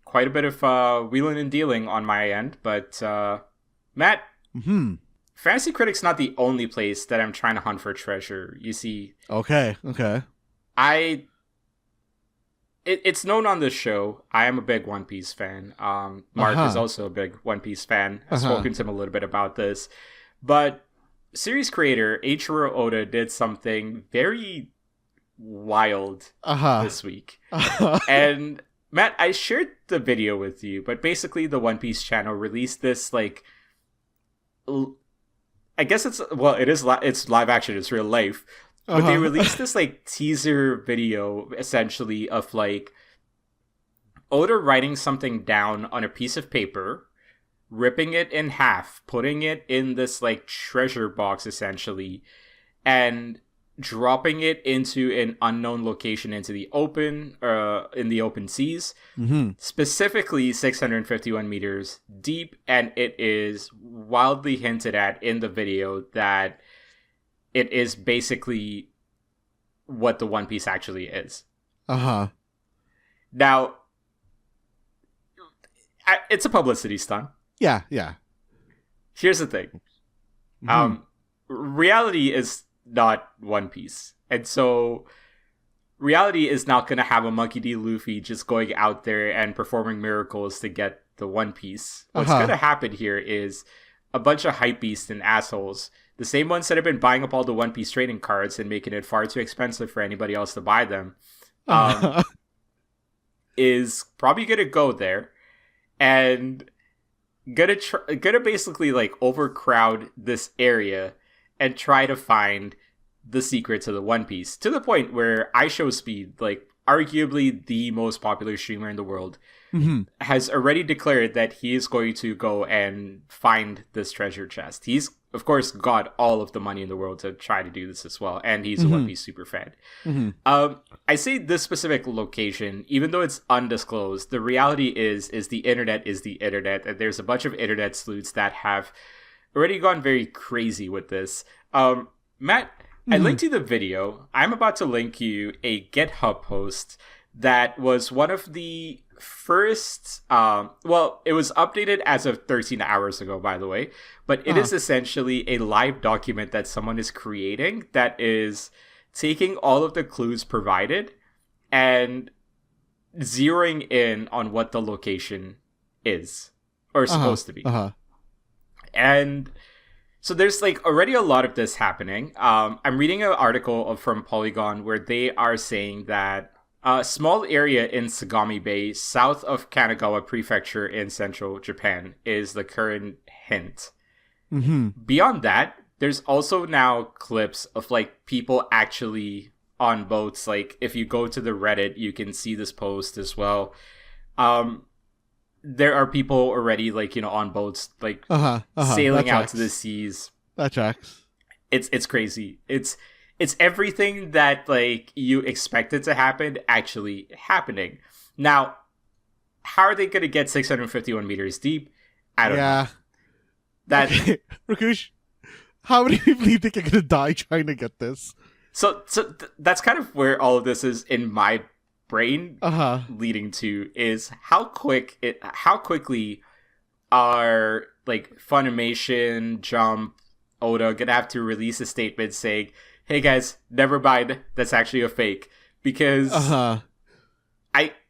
Quite a bit of wheeling and dealing on my end, but Matt... Fantasy Critic's not the only place that I'm trying to hunt for treasure. You see, Okay. it's known on this show. I am a big One Piece fan. Mark is also a big One Piece fan. I've spoken to him a little bit about this. But series creator Eiichiro Oda did something very wild this week. And Matt, I shared the video with you, but basically the One Piece channel released this, like, I guess it's live action, it's real life, but they released this, like, teaser video, essentially, of, like, Oda writing something down on a piece of paper, ripping it in half, putting it in this, like, treasure box, essentially, and dropping it into an unknown location in the open seas, specifically 651 meters deep, and it is wildly hinted at in the video that it is basically what the One Piece actually is. Now, it's a publicity stunt. Yeah. Here's the thing. Reality is not One Piece. And so reality is not going to have a Monkey D. Luffy just going out there and performing miracles to get the One Piece. What's going to happen here is a bunch of hypebeasts and assholes, the same ones that have been buying up all the One Piece trading cards and making it far too expensive for anybody else to buy them, is probably going to go there and gonna basically, like, overcrowd this area and try to find the secret to the One Piece, to the point where IShowSpeed, like, arguably the most popular streamer in the world, has already declared that he is going to go and find this treasure chest. He's, of course, got all of the money in the world to try to do this as well, and he's a One Piece super fan. I say this specific location, even though it's undisclosed, the reality is the internet is the internet, and there's a bunch of internet sleuths that have already gone very crazy with this. Matt, I linked you the video. I'm about to link you a GitHub post that was one of the first, it was updated as of 13 hours ago, by the way, but it is essentially a live document that someone is creating that is taking all of the clues provided and zeroing in on what the location is, or supposed to be. And so there's, like, already a lot of this happening. I'm reading an article from Polygon where they are saying that a small area in Sagami Bay, south of Kanagawa Prefecture in central Japan, is the current hint. Beyond that, there's also now clips of, like, people actually on boats. Like, if you go to the Reddit, you can see this post as well. There are people already, like, you know, on boats, like, sailing out to the seas. That tracks. It's crazy. It's everything that, like, you expected to happen actually happening. Now, how are they going to get 651 meters deep? I don't know. Okay. Rakush, how many people do you think are going to die trying to get this? So that's kind of where all of this is in my brain leading to, is how quickly are, like, Funimation, Jump, Oda gonna have to release a statement saying, hey guys, never mind, that's actually a fake. Because I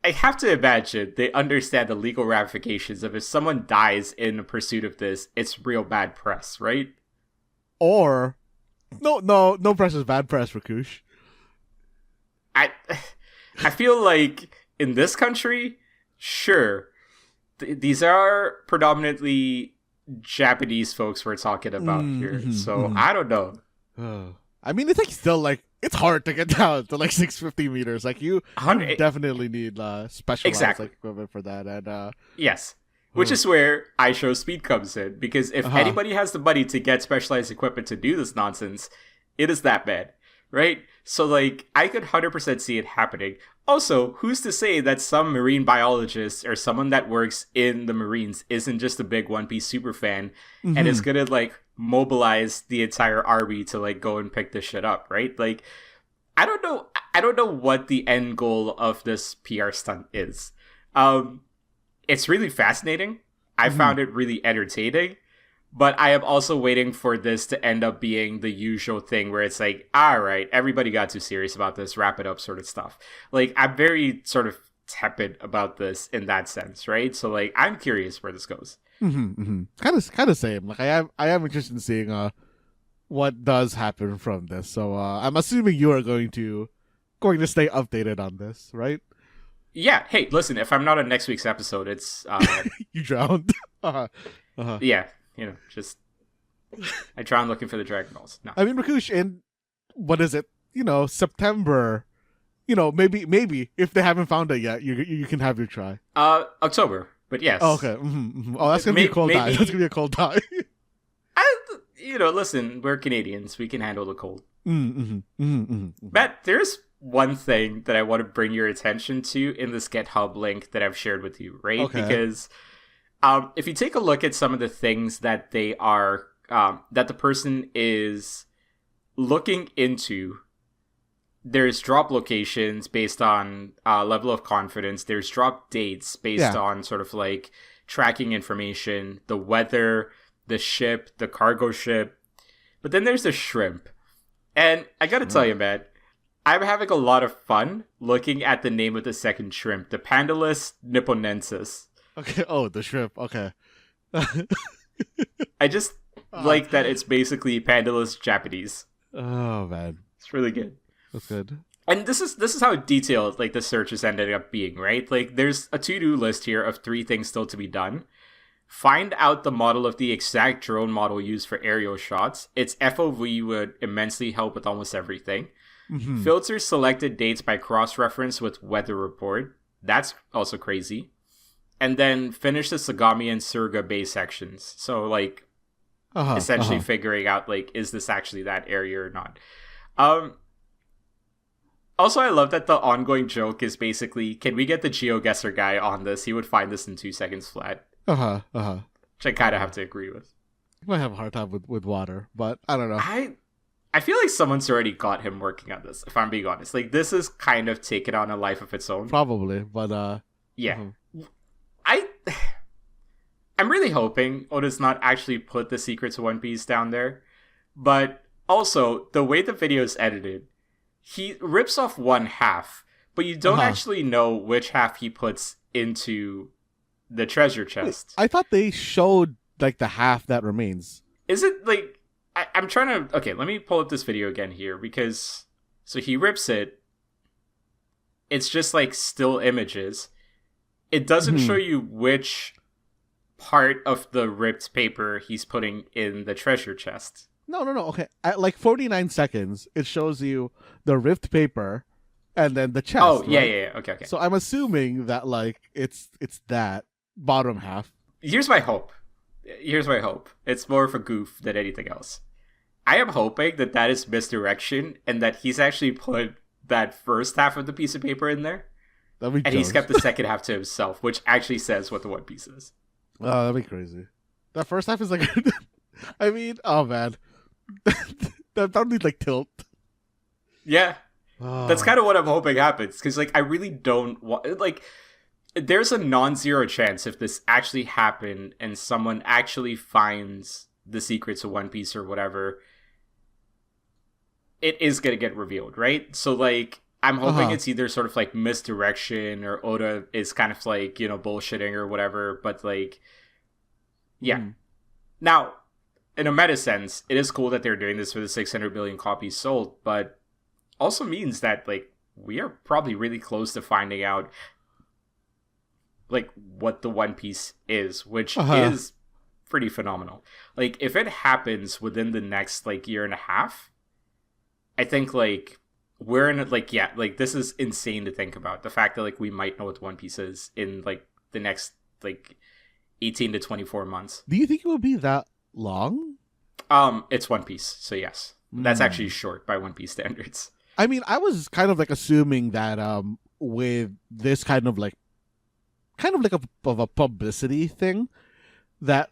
have to imagine they understand the legal ramifications of if someone dies in the pursuit of this, it's real bad press, right? Or no press is bad press, Rakush. I feel like in this country, sure, these are predominantly Japanese folks we're talking about here. So I don't know. I mean, it's, like, still, like, it's hard to get down to, like, 650 meters. Like, you definitely need specialized like, equipment for that. And yes, which is where IShowSpeed comes in, because if anybody has the money to get specialized equipment to do this nonsense, it is that bad, right? So, like, I could 100% see it happening. Also, who's to say that some marine biologist or someone that works in the Marines isn't just a big One Piece super fan and is gonna, like, mobilize the entire army to, like, go and pick this shit up, right? Like, I don't know what the end goal of this PR stunt is. It's really fascinating. I found it really entertaining, But I am also waiting for this to end up being the usual thing where it's like, all right, everybody got too serious about this, wrap it up sort of stuff. Like, I'm very sort of tepid about this in that sense, right? So, like, I'm curious where this goes. Kind of same. Like, I am interested in seeing what does happen from this. So, I'm assuming you are going to stay updated on this, right? Yeah. Hey, listen, if I'm not on next week's episode, it's you drowned. Yeah. Just I drowned looking for the Dragon Balls. No. I mean, Rakush, in what is it? September. Maybe if they haven't found it yet, you can have your try. October, but yes. Oh, okay. Oh, that's gonna be a cold die. That's gonna be a cold die. Listen, we're Canadians. We can handle the cold. Matt, there's one thing that I want to bring your attention to in this GitHub link that I've shared with you, right? Okay. Because if you take a look at some of the things that they are, that the person is looking into, there's drop locations based on level of confidence. There's drop dates based on sort of like tracking information, the weather, the ship, the cargo ship. But then there's the shrimp. And I gotta tell you, Matt, I'm having a lot of fun looking at the name of the second shrimp, the Pandalus nipponensis. Okay. Oh, the shrimp. Okay. I just like that it's basically Pandalus Japanese. Oh man, it's really good. That's good. And this is how detailed like the search is ended up being, right? Like there's a to-do list here of 3 things still to be done. Find out the model of the exact drone model used for aerial shots. Its FOV would immensely help with almost everything. Filter selected dates by cross-reference with weather report. That's also crazy. And then finish the Sagami and Surga base sections. So, like, essentially figuring out, like, is this actually that area or not? Also, I love that the ongoing joke is basically, can we get the GeoGuessr guy on this? He would find this in 2 seconds flat. Which I kind of have to agree with. You might have a hard time with water, but I don't know. I feel like someone's already got him working on this, if I'm being honest. Like, this is kind of taken on a life of its own. Probably, but yeah. I'm really hoping Oda's not actually put the Secrets of One Piece down there. But also, the way the video is edited, he rips off one half, but you don't actually know which half he puts into the treasure chest. Wait, I thought they showed, like, the half that remains. Is it, like... I'm trying to... Okay, let me pull up this video again here, because... So he rips it. It's just, like, still images. It doesn't show you which part of the ripped paper he's putting in the treasure chest. No. Okay. At, like, 49 seconds, it shows you the ripped paper and then the chest. Oh, yeah, right? yeah. Okay. So I'm assuming that, like, it's that bottom half. Here's my hope. It's more of a goof than anything else. I am hoping that is misdirection and that he's actually put that first half of the piece of paper in there. And he's kept the second half to himself, which actually says what the One Piece is. Oh, that'd be crazy. That first half is like... I mean, oh man. that would like tilt. Yeah. That's kind of what I'm hoping happens. Because, like, I really don't want... Like, there's a non-zero chance if this actually happened and someone actually finds the Secrets of One Piece or whatever, it is going to get revealed, right? So, like, I'm hoping it's either sort of, like, misdirection or Oda is kind of, like, bullshitting or whatever, but, like, yeah. Now, in a meta sense, it is cool that they're doing this for the 600 billion copies sold, but also means that, like, we are probably really close to finding out, like, what the One Piece is, which is pretty phenomenal. Like, if it happens within the next, like, year and a half, I think, like, we're in it, like, yeah, like, this is insane to think about. The fact that, like, we might know what One Piece is in, like, the next, like, 18 to 24 months. Do you think it will be that long? It's One Piece, so yes. That's actually short by One Piece standards. I mean, I was kind of, like, assuming that, with this kind of like a publicity thing, that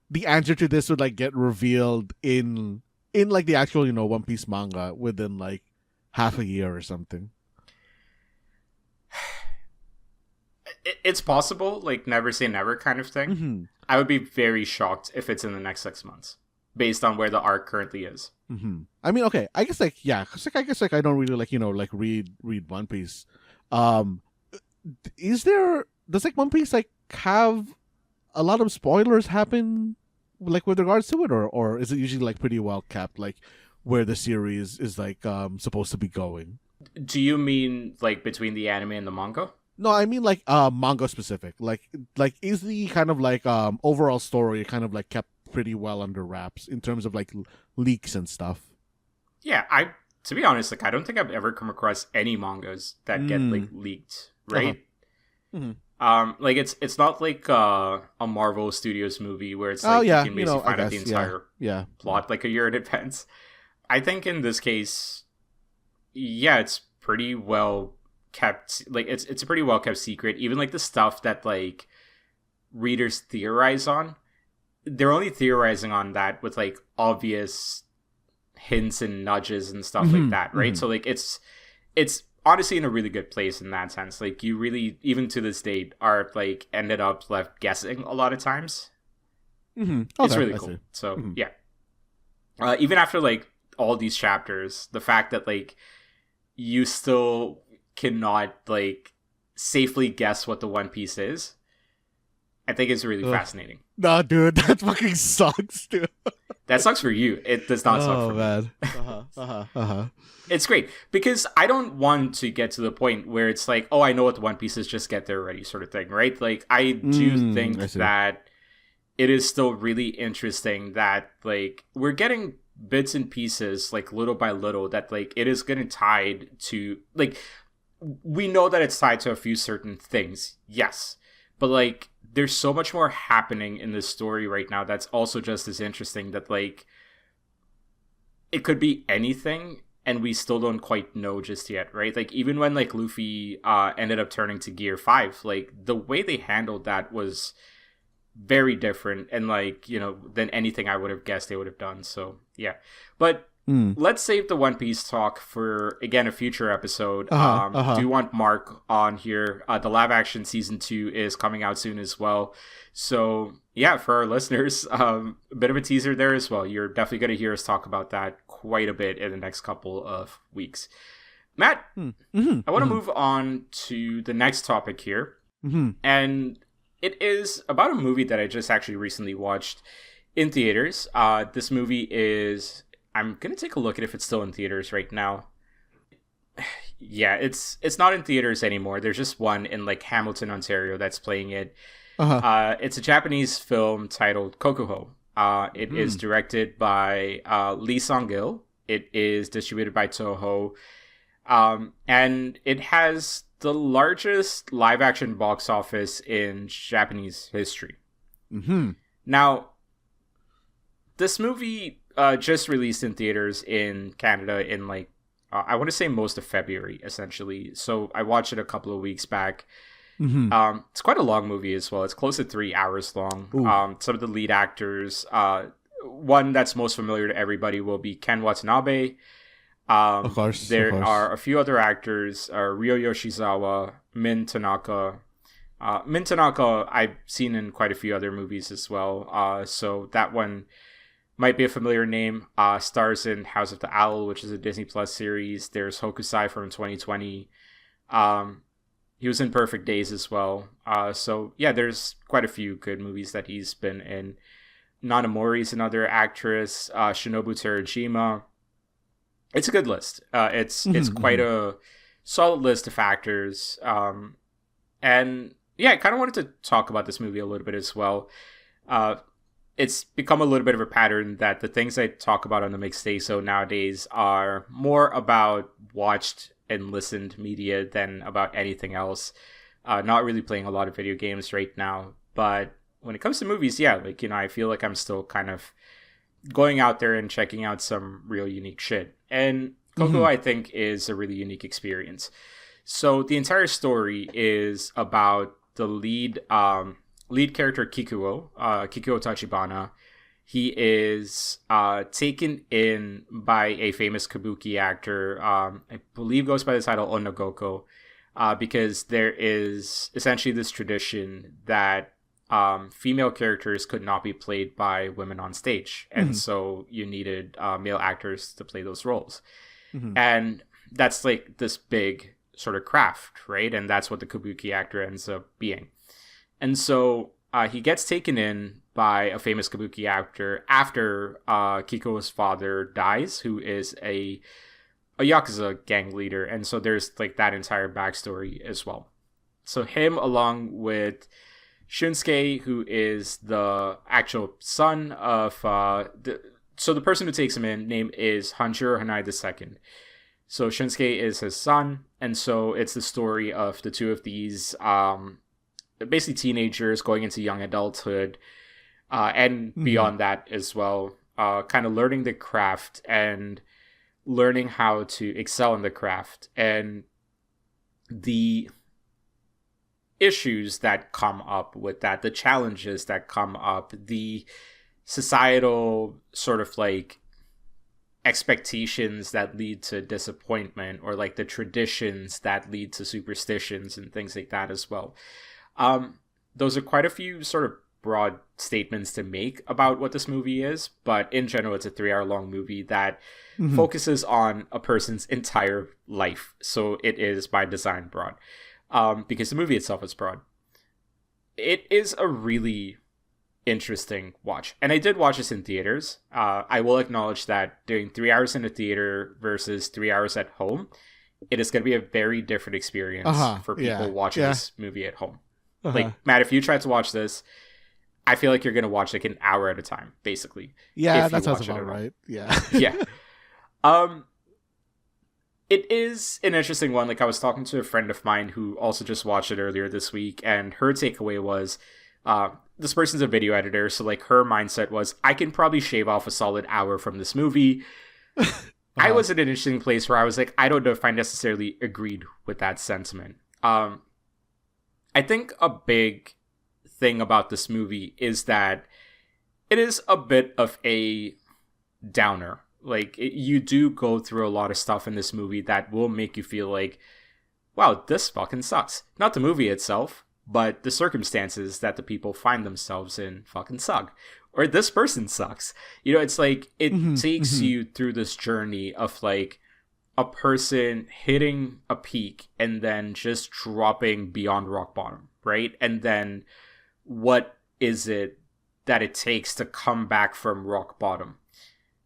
the answer to this would, like, get revealed in like the actual, One Piece manga within, like, half a year or something. it's possible, like never say never kind of thing. Mm-hmm. I would be very shocked if it's in the next 6 months, based on where the arc currently is. Mm-hmm. I mean, okay, I guess like yeah, cause like I guess like I don't really like like read One Piece. Does like One Piece like have a lot of spoilers happen like with regards to it, or is it usually like pretty well kept, like where the series is like supposed to be going? Do you mean like between the anime and the manga? No, I mean like manga specific. Like is the kind of like overall story kind of like kept pretty well under wraps in terms of like leaks and stuff? Yeah, to be honest, like I don't think I've ever come across any mangas that get like leaked, right? Like it's not like a Marvel Studios movie where it's like you can basically find out the entire plot like a year in advance. I think in this case, yeah, it's pretty well kept. Like it's a pretty well kept secret. Even like the stuff that like readers theorize on, they're only theorizing on that with like obvious hints and nudges and stuff like that, right? So like it's honestly in a really good place in that sense. Like you really, even to this date, are like ended up left guessing a lot of times. Okay, it's really cool. So yeah, even after like all these chapters, the fact that like you still cannot like safely guess what the One Piece is, I think is really fascinating. Nah, dude, that fucking sucks, dude. That sucks for you. It does not suck for me. It's great because I don't want to get to the point where it's like, oh, I know what the One Piece is, just get there already, sort of thing, right? Like I do think that it is still really interesting that like we're getting bits and pieces like little by little that like it is getting tied to, like, we know that it's tied to a few certain things, yes, but like there's so much more happening in this story right now that's also just as interesting, that like it could be anything and we still don't quite know just yet, right? Like even when like Luffy ended up turning to Gear 5, like the way they handled that was very different and like, you know, than anything I would have guessed they would have done. So yeah, but let's save the One Piece talk for, again, a future episode. Do want Mark on here. The live action season 2 is coming out soon as well. So yeah, for our listeners, a bit of a teaser there as well. You're definitely going to hear us talk about that quite a bit in the next couple of weeks. Matt, I want to move on to the next topic here. And it is about a movie that I just actually recently watched in theaters. This movie is... I'm going to take a look at if it's still in theaters right now. Yeah, it's not in theaters anymore. There's just one in like Hamilton, Ontario that's playing it. It's a Japanese film titled Kokuho. It is directed by Lee Song-gil. It is distributed by Toho. And it has the largest live-action box office in Japanese history. Now, this movie... just released in theaters in Canada in like I want to say most of February, essentially. So I watched it a couple of weeks back. It's quite a long movie as well. It's close to 3 hours long. Some of the lead actors, one that's most familiar to everybody will be Ken Watanabe. Of course. There are a few other actors, Ryo Yoshizawa, Min Tanaka. Min Tanaka I've seen in quite a few other movies as well. So that one might be a familiar name. Stars in House of the Owl, which is a Disney Plus series. There's Hokusai from 2020. He was in Perfect Days as well. So yeah, there's quite a few good movies that he's been in. Nana Mori's another actress. Shinobu Terajima. It's a good list. It's quite a solid list of actors. And yeah, I kind of wanted to talk about this movie a little bit as well. It's become a little bit of a pattern that the things I talk about on the Mixed Say So nowadays are more about watched and listened media than about anything else. Not really playing a lot of video games right now, but when it comes to movies, yeah, like, you know, I feel like I'm still kind of going out there and checking out some real unique shit. And Kokuho, I think, is a really unique experience. So the entire story is about the lead character Kikuo Tachibana. He is taken in by a famous kabuki actor, I believe goes by the title Onogoko. because there is essentially this tradition that female characters could not be played by women on stage. And so you needed male actors to play those roles. And that's like this big sort of craft, right? And that's what the kabuki actor ends up being. And so he gets taken in by a famous kabuki actor after Kiko's father dies, who is a Yakuza gang leader. And so there's like that entire backstory as well. So him along with Shunsuke, who is the actual son of the person who takes him in, name is Hanjiro Hanai II. So Shunsuke is his son, and so it's the story of the two of these basically teenagers going into young adulthood, and beyond that as well, kind of learning the craft and learning how to excel in the craft, and the issues that come up with that, the challenges that come up, the societal sort of like expectations that lead to disappointment, or like the traditions that lead to superstitions and things like that as well. Those are quite a few sort of broad statements to make about what this movie is, but in general, it's a 3-hour long movie that focuses on a person's entire life. So it is by design broad, because the movie itself is broad. It is a really interesting watch, and I did watch this in theaters. I will acknowledge that doing 3 hours in a theater versus 3 hours at home, it is going to be a very different experience for people watching this movie at home. Like, Matt, if you tried to watch this, I feel like you're going to watch like an hour at a time, basically. Yeah, that sounds about right. Yeah. Yeah. It is an interesting one. Like, I was talking to a friend of mine who also just watched it earlier this week, and her takeaway was, this person's a video editor, so like her mindset was, I can probably shave off a solid hour from this movie. I was in an interesting place where I was like, I don't know if I necessarily agreed with that sentiment. I think a big thing about this movie is that it is a bit of a downer. Like, you do go through a lot of stuff in this movie that will make you feel like, wow, this fucking sucks. Not the movie itself, but the circumstances that the people find themselves in fucking suck. Or this person sucks. You know, it's like, it takes you through this journey of like a person hitting a peak and then just dropping beyond rock bottom, right? And then what is it that it takes to come back from rock bottom?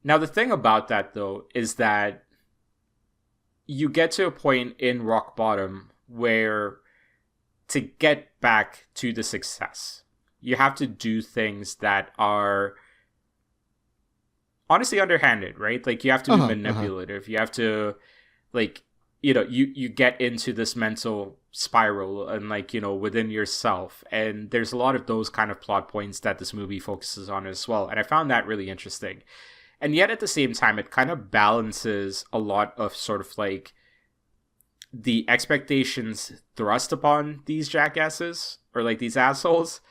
Now, the thing about that, though, is that you get to a point in rock bottom where to get back to the success, you have to do things that are honestly underhanded, right? Like, you have to be manipulative. You have to, like, you know, you get into this mental spiral and, like, you know, within yourself. And there's a lot of those kind of plot points that this movie focuses on as well. And I found that really interesting. And yet at the same time, it kind of balances a lot of sort of like the expectations thrust upon these jackasses, or like these assholes,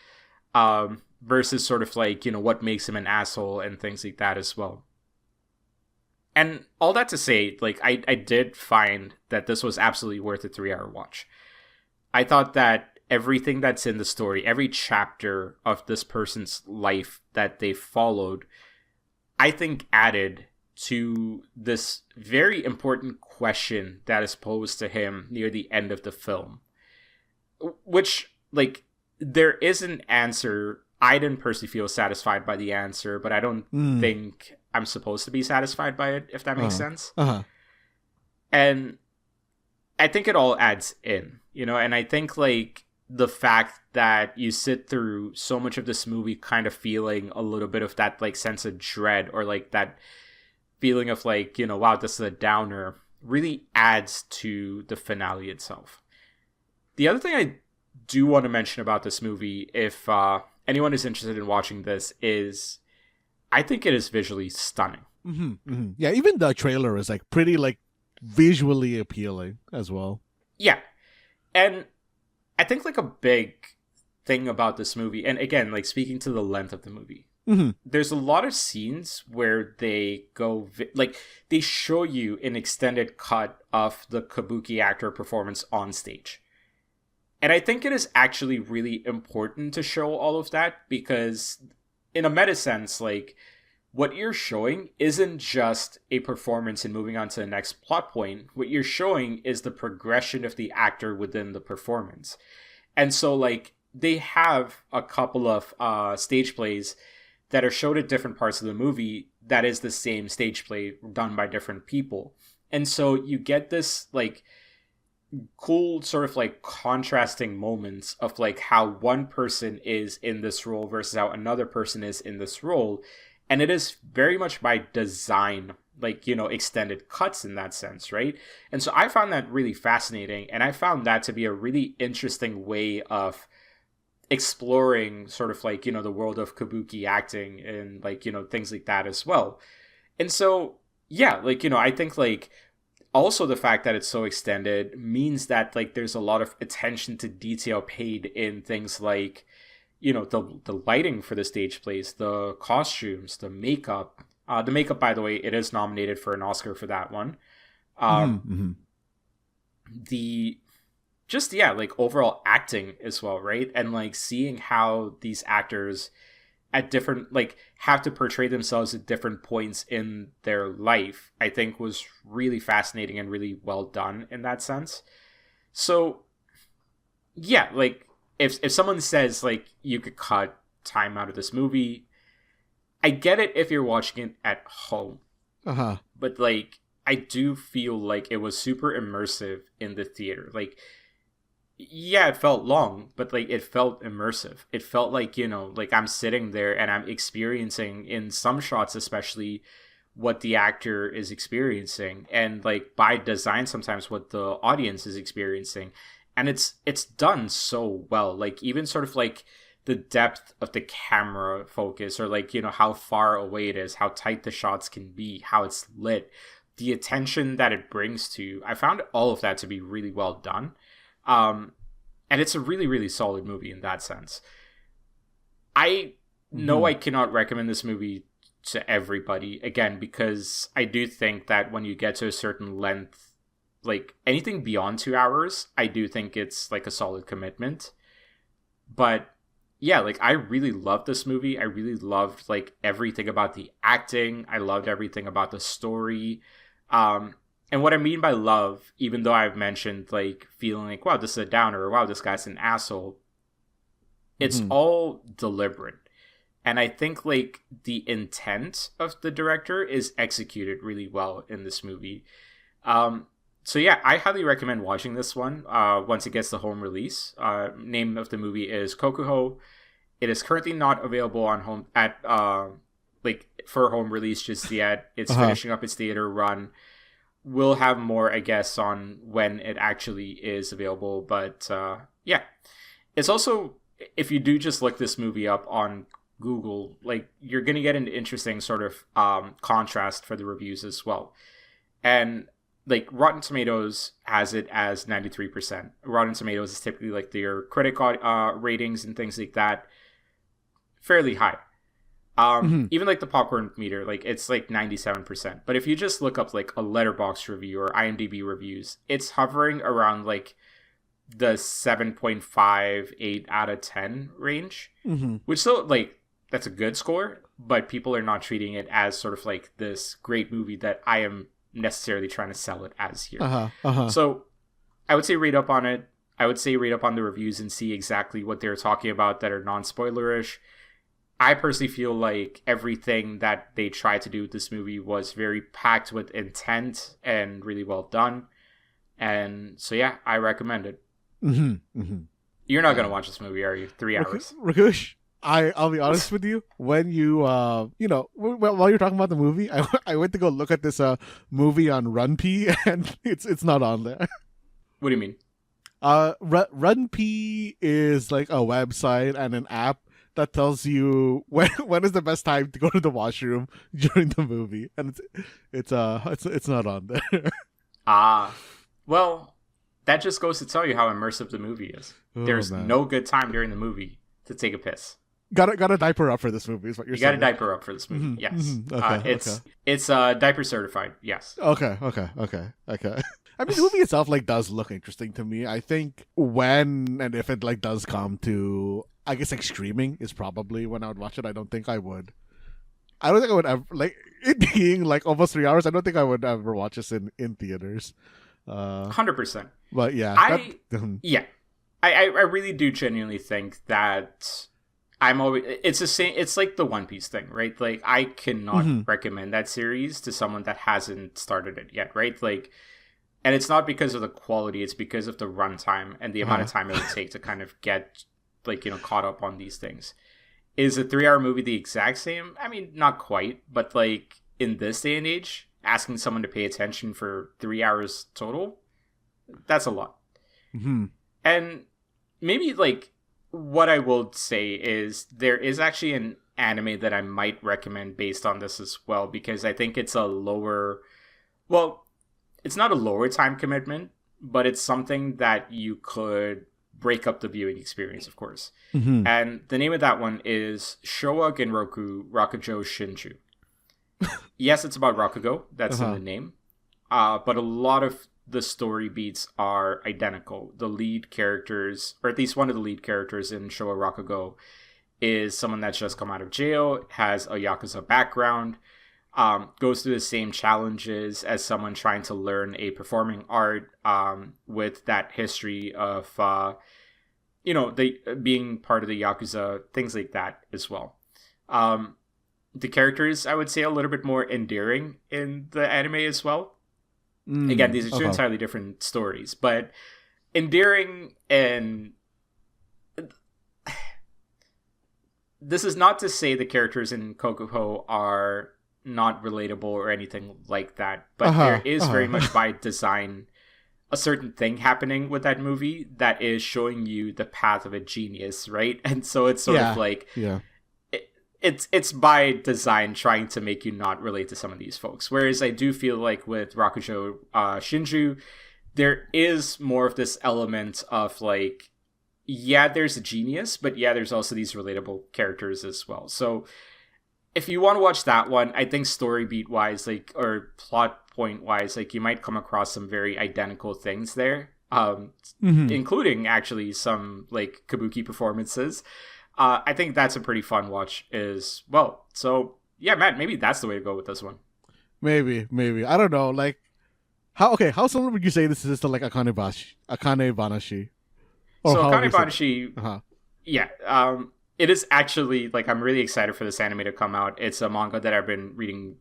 versus sort of like, you know, what makes him an asshole and things like that as well. And all that to say, like, I did find that this was absolutely worth a 3-hour watch. I thought that everything that's in the story, every chapter of this person's life that they followed, I think added to this very important question that is posed to him near the end of the film. Which, like, there is an answer. I didn't personally feel satisfied by the answer, but I don't think I'm supposed to be satisfied by it, if that makes sense. And I think it all adds in, you know, and I think, like, the fact that you sit through so much of this movie kind of feeling a little bit of that, like, sense of dread, or like that feeling of like, you know, wow, this is a downer, really adds to the finale itself. The other thing I do want to mention about this movie, if anyone is interested in watching this, is I think it is visually stunning. Yeah, even the trailer is like pretty like visually appealing as well. Yeah. And I think like a big thing about this movie, and again, like speaking to the length of the movie, there's a lot of scenes where they go like they show you an extended cut of the kabuki actor performance on stage. And I think it is actually really important to show all of that because in a meta sense, like what you're showing isn't just a performance and moving on to the next plot point. What you're showing is the progression of the actor within the performance. And so like they have a couple of stage plays that are showed at different parts of the movie that is the same stage play done by different people. And so you get this like cool sort of like contrasting moments of like how one person is in this role versus how another person is in this role. And it is very much by design, like, you know, extended cuts in that sense, right? And so I found that really fascinating. And I found that to be a really interesting way of exploring sort of like, you know, the world of kabuki acting and like, you know, things like that as well. And so, yeah, like, you know, I think like also the fact that it's so extended means that like there's a lot of attention to detail paid in things like, you know, the lighting for the stage plays, the costumes, the makeup. The makeup, by the way, it is nominated for an Oscar for that one. The just, yeah, like overall acting as well, right? And like seeing how these actors at different, like, have to portray themselves at different points in their life, I think was really fascinating and really well done in that sense. So, yeah, like, if someone says, like, you could cut time out of this movie, I get it if you're watching it at home. But, like, I do feel like it was super immersive in the theater. Like, yeah, it felt long, but like it felt immersive. It felt like, you know, like I'm sitting there and I'm experiencing in some shots especially what the actor is experiencing, and like by design sometimes what the audience is experiencing. And it's done so well. Like even sort of like the depth of the camera focus, or like, you know, how far away it is, how tight the shots can be, how it's lit, the attention that it brings to you. I found all of that to be really well done. And it's a really, really solid movie in that sense. I know I cannot recommend this movie to everybody, again, because I do think that when you get to a certain length, like anything beyond 2 hours, I do think it's like a solid commitment. But yeah, like I really loved this movie. I really loved like everything about the acting. I loved everything about the story. And what I mean by love, even though I've mentioned like feeling like, wow, this is a downer, or wow, this guy's an asshole, it's all deliberate. And I think like the intent of the director is executed really well in this movie. So yeah, I highly recommend watching this one once it gets the home release. Name of the movie is Kokuho. It is currently not available on home at like for home release just yet. It's finishing up its theater run. We'll have more, I guess, on when it actually is available. But yeah, it's also, if you do just look this movie up on Google, like you're going to get an interesting sort of contrast for the reviews as well. And like Rotten Tomatoes has it as 93%. Rotten Tomatoes is typically like their critic ratings and things like that. Fairly high. Even like the popcorn meter, like it's like 97%. But if you just look up like a Letterboxd review or IMDb reviews, it's hovering around like the 7.5, 8 out of 10 range, which still like that's a good score, but people are not treating it as sort of like this great movie that I am necessarily trying to sell it as here. So I would say read up on it. I would say read up on the reviews and see exactly what they're talking about that are non-spoilerish. I personally feel like everything that they tried to do with this movie was very packed with intent and really well done. And so, yeah, I recommend it. You're not going to watch this movie, are you? 3 hours. Rakush, I'll be honest with you. When you, you know, while you're talking about the movie, I went to go look at this movie on RunP, and it's not on there. What do you mean? RunP is like a website and an app that tells you when is the best time to go to the washroom during the movie, and it's not on there. Well, that just goes to tell you how immersive the movie is. There's no good time during the movie to take a piss. Gotta diaper up for this movie is what you're saying. You gotta diaper up for this movie. Mm-hmm, yes. Mm-hmm. It's diaper certified. Yes. Okay. I mean, the movie itself does look interesting to me. I think when and if it does come to, I guess streaming is probably when I would watch it. I don't think I would ever it being almost 3 hours. I don't think I would ever watch this in theaters. 100%. But yeah, I really do genuinely think that it's the same. It's like the One Piece thing, right? I cannot recommend that series to someone that hasn't started it yet, right? And it's not because of the quality; it's because of the runtime and the amount of time it would take to kind of get caught up on these things. Is a 3-hour movie the exact same? I mean, not quite, but in this day and age, asking someone to pay attention for 3 hours total, that's a lot. Mm-hmm. And maybe what I will say is there is actually an anime that I might recommend based on this as well, because I think it's a lower, well, it's not a lower time commitment, but it's something that you could break up the viewing experience, of course. Mm-hmm. And the name of that one is Showa Genroku Rakujo Shinju. Yes, it's about Rakugo. That's in the name. But a lot of the story beats are identical. The lead characters, or at least one of the lead characters in Showa Rakugo, is someone that's just come out of jail, has a Yakuza background, goes through the same challenges as someone trying to learn a performing art, with that history of, being part of the Yakuza, things like that as well. The characters, I would say, a little bit more endearing in the anime as well. Again, these are two entirely different stories, but endearing, and this is not to say the characters in Kokuho are not relatable or anything like that, but there is very much by design a certain thing happening with that movie that is showing you the path of a genius, right? And so it's sort of it's by design trying to make you not relate to some of these folks. Whereas I do feel with Rakujo Shinju, there is more of this element of there's a genius, but there's also these relatable characters as well. So if you want to watch that one, I think story beat wise, or plot point wise, you might come across some very identical things there, including actually some kabuki performances. I think that's a pretty fun watch as well. So yeah, Matt, maybe that's the way to go with this one. Maybe I don't know. How similar would you say this is to Akane Banashi? So Akane Banashi, it is actually I'm really excited for this anime to come out. It's a manga that I've been reading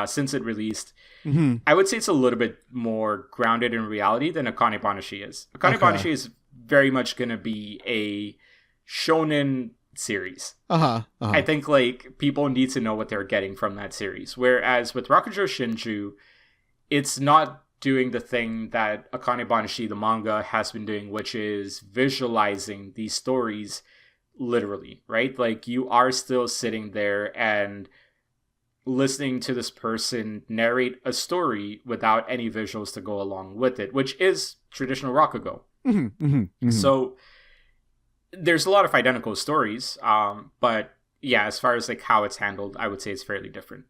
since it released. Mm-hmm. I would say it's a little bit more grounded in reality than Akane Banashi is. Akane Banashi is very much going to be a shonen series. I think people need to know what they're getting from that series. Whereas with Rakujo Shinju, it's not doing the thing that Akane Banashi, the manga, has been doing, which is visualizing these stories literally, right? You are still sitting there and listening to this person narrate a story without any visuals to go along with it, which is traditional Rakugo. So there's a lot of identical stories, but as far as how it's handled, I would say it's fairly different.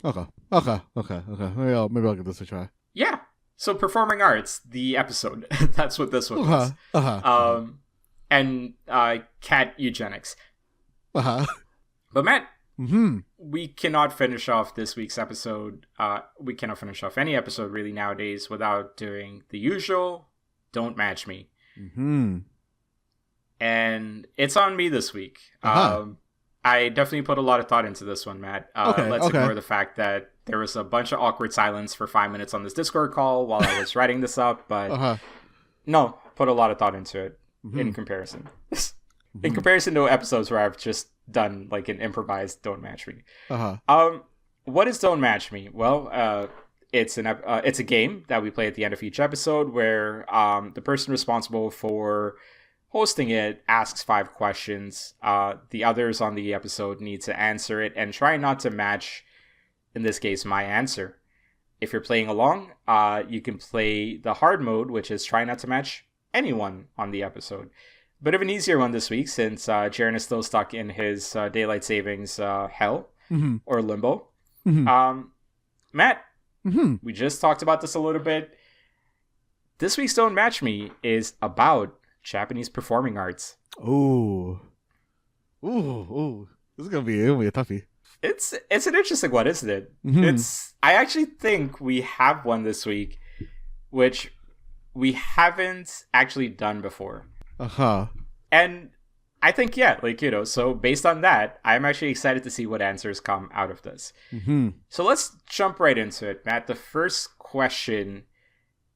Okay. Maybe I'll give this a try. Yeah. So performing arts, the episode. That's what this one was. And cat eugenics. But Matt, we cannot finish off this week's episode. We cannot finish off any episode really nowadays without doing the usual Don't Match Me. And it's on me this week. I definitely put a lot of thought into this one, Matt. Let's ignore the fact that there was a bunch of awkward silence for 5 minutes on this Discord call while I was writing this up, but no, put a lot of thought into it in comparison. In comparison to episodes where I've just done an improvised Don't Match Me. What is Don't Match Me? Well, it's a game that we play at the end of each episode where the person responsible for hosting it asks 5 questions. The others on the episode need to answer it and try not to match, in this case, my answer. If you're playing along, you can play the hard mode, which is try not to match anyone on the episode. bit of an easier one this week since Jaren is still stuck in his daylight savings hell or limbo. Matt, we just talked about this a little bit. This week's Don't Match Me is about Japanese performing arts. Ooh. This is gonna be a toughie. It's an interesting one, isn't it? I actually think we have one this week, which we haven't actually done before. And I think, so based on that, I'm actually excited to see what answers come out of this. So let's jump right into it, Matt. The first question,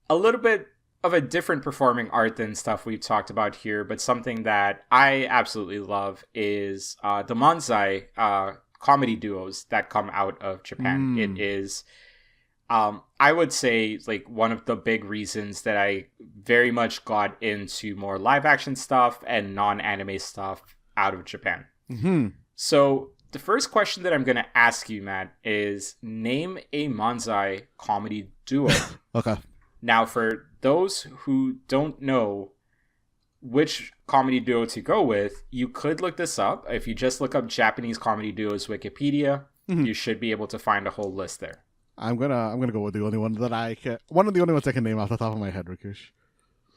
a little bit of a different performing art than stuff we've talked about here, but something that I absolutely love is the manzai comedy duos that come out of Japan. It is, I would say, like one of the big reasons that I very much got into more live action stuff and non-anime stuff out of Japan. So the first question that I'm going to ask you, Matt, is name a manzai comedy duo. Okay. Now, for those who don't know which comedy duo to go with, you could look this up. If you just look up Japanese comedy duos Wikipedia, you should be able to find a whole list there. I'm gonna go with the only one that one of the only ones I can name off the top of my head, Rakush.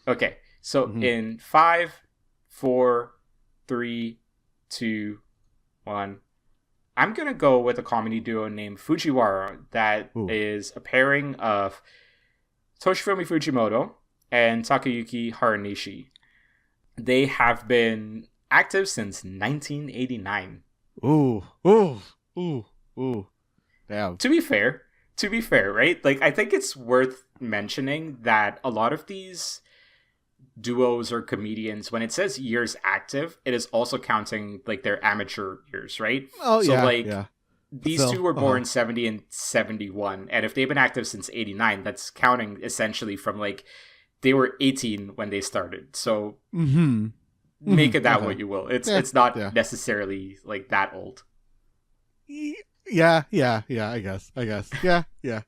Okay, so in 5, 4, 3, 2, 1, I'm gonna go with a comedy duo named Fujiwara that is a pairing of Toshifumi Fujimoto and Takayuki Haranishi. They have been active since 1989. Damn. To be fair, right? Like, I think it's worth mentioning that a lot of these duos or comedians, when it says years active, it is also counting like their amateur years, right? These two were born 70 and 71, and if they've been active since 89, that's counting essentially from like they were 18 when they started. So make it that what you will. It's not necessarily like that old. Yeah, I guess. Yeah.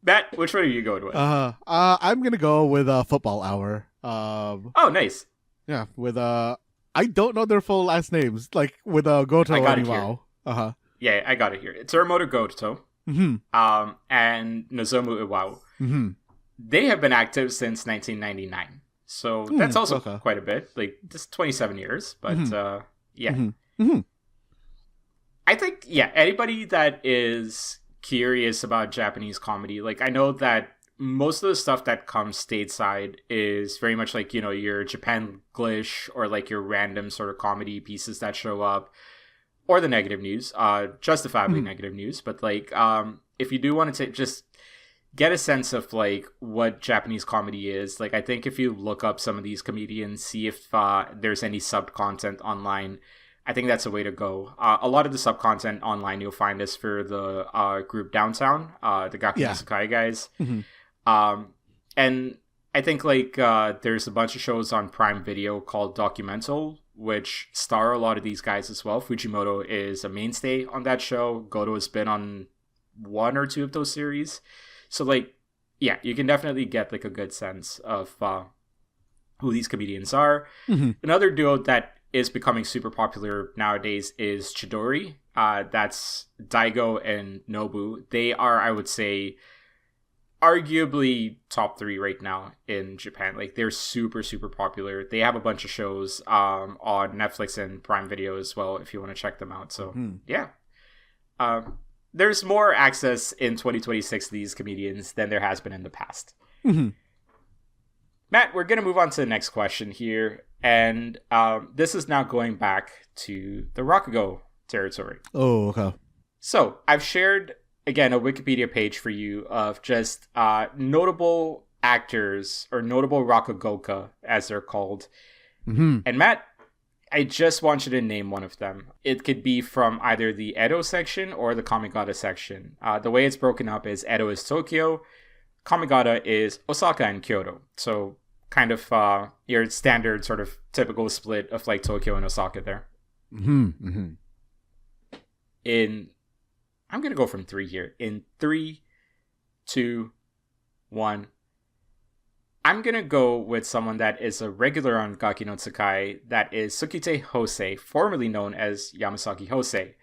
Matt, which one are you going with? I'm gonna go with Football Hour. Oh, nice. Yeah, with I don't know their full last names. Like with Goto and Iwao. Yeah, I got it here. It's Tsurumoto Goto. And Nozomu Iwao. They have been active since 1999. So that's also quite a bit. Like, just 27 years. But, I think, anybody that is curious about Japanese comedy, like, I know that most of the stuff that comes stateside is very much like, your Japanglish or like your random sort of comedy pieces that show up, or the negative news, justifiably negative news. But like, if you do want to just get a sense of like what Japanese comedy is, like, I think if you look up some of these comedians, see if there's any sub content online, I think that's a way to go. A lot of the sub content online you'll find is for the group Downtown, the Gaku Sakai guys. And I think like there's a bunch of shows on Prime Video called Documental, which star a lot of these guys as well. Fujimoto is a mainstay on that show. Goto has been on 1 or 2 of those series. So like, yeah, you can definitely get like a good sense of who these comedians are. Another duo that is becoming super popular nowadays is Chidori. That's Daigo and Nobu. They are, I would say, arguably top 3 right now in Japan. Like, they're super, super popular. They have a bunch of shows on Netflix and Prime Video as well, if you want to check them out. So, yeah. There's more access in 2026 to these comedians than there has been in the past. Matt, we're going to move on to the next question here. And this is now going back to the Rakugo territory. Oh, okay. So, I've shared, again, a Wikipedia page for you of just notable actors, or notable Rakugoka, as they're called. And Matt, I just want you to name one of them. It could be from either the Edo section or the Kamigata section. The way it's broken up is Edo is Tokyo, Kamigata is Osaka and Kyoto. So kind of your standard sort of typical split of like Tokyo and Osaka there. I'm going to go from 3 here. In 3, 2, 1. I'm going to go with someone that is a regular on Gaki no Tsukai, that is Tsukite Hosei, formerly known as Yamasaki Hosei.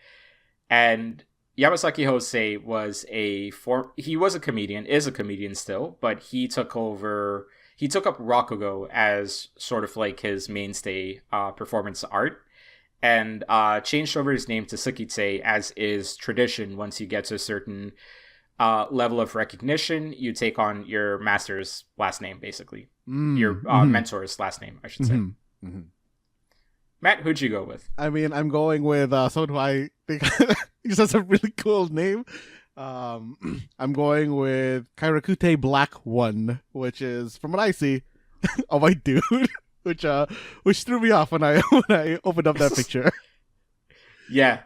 And Yamasaki Hosei was he was a comedian, is a comedian still, but he took up Rakugo as sort of like his mainstay performance art, and changed over his name to Tsukite, as is tradition. Once you get to a certain level of recognition, you take on your master's last name, basically. Your mentor's last name, I should say. Matt, who'd you go with? I mean, I'm going with someone who I think just has a really cool name. I'm going with Kairakute Black One, which is, from what I see, a white dude, which threw me off when I opened up that picture. Yeah,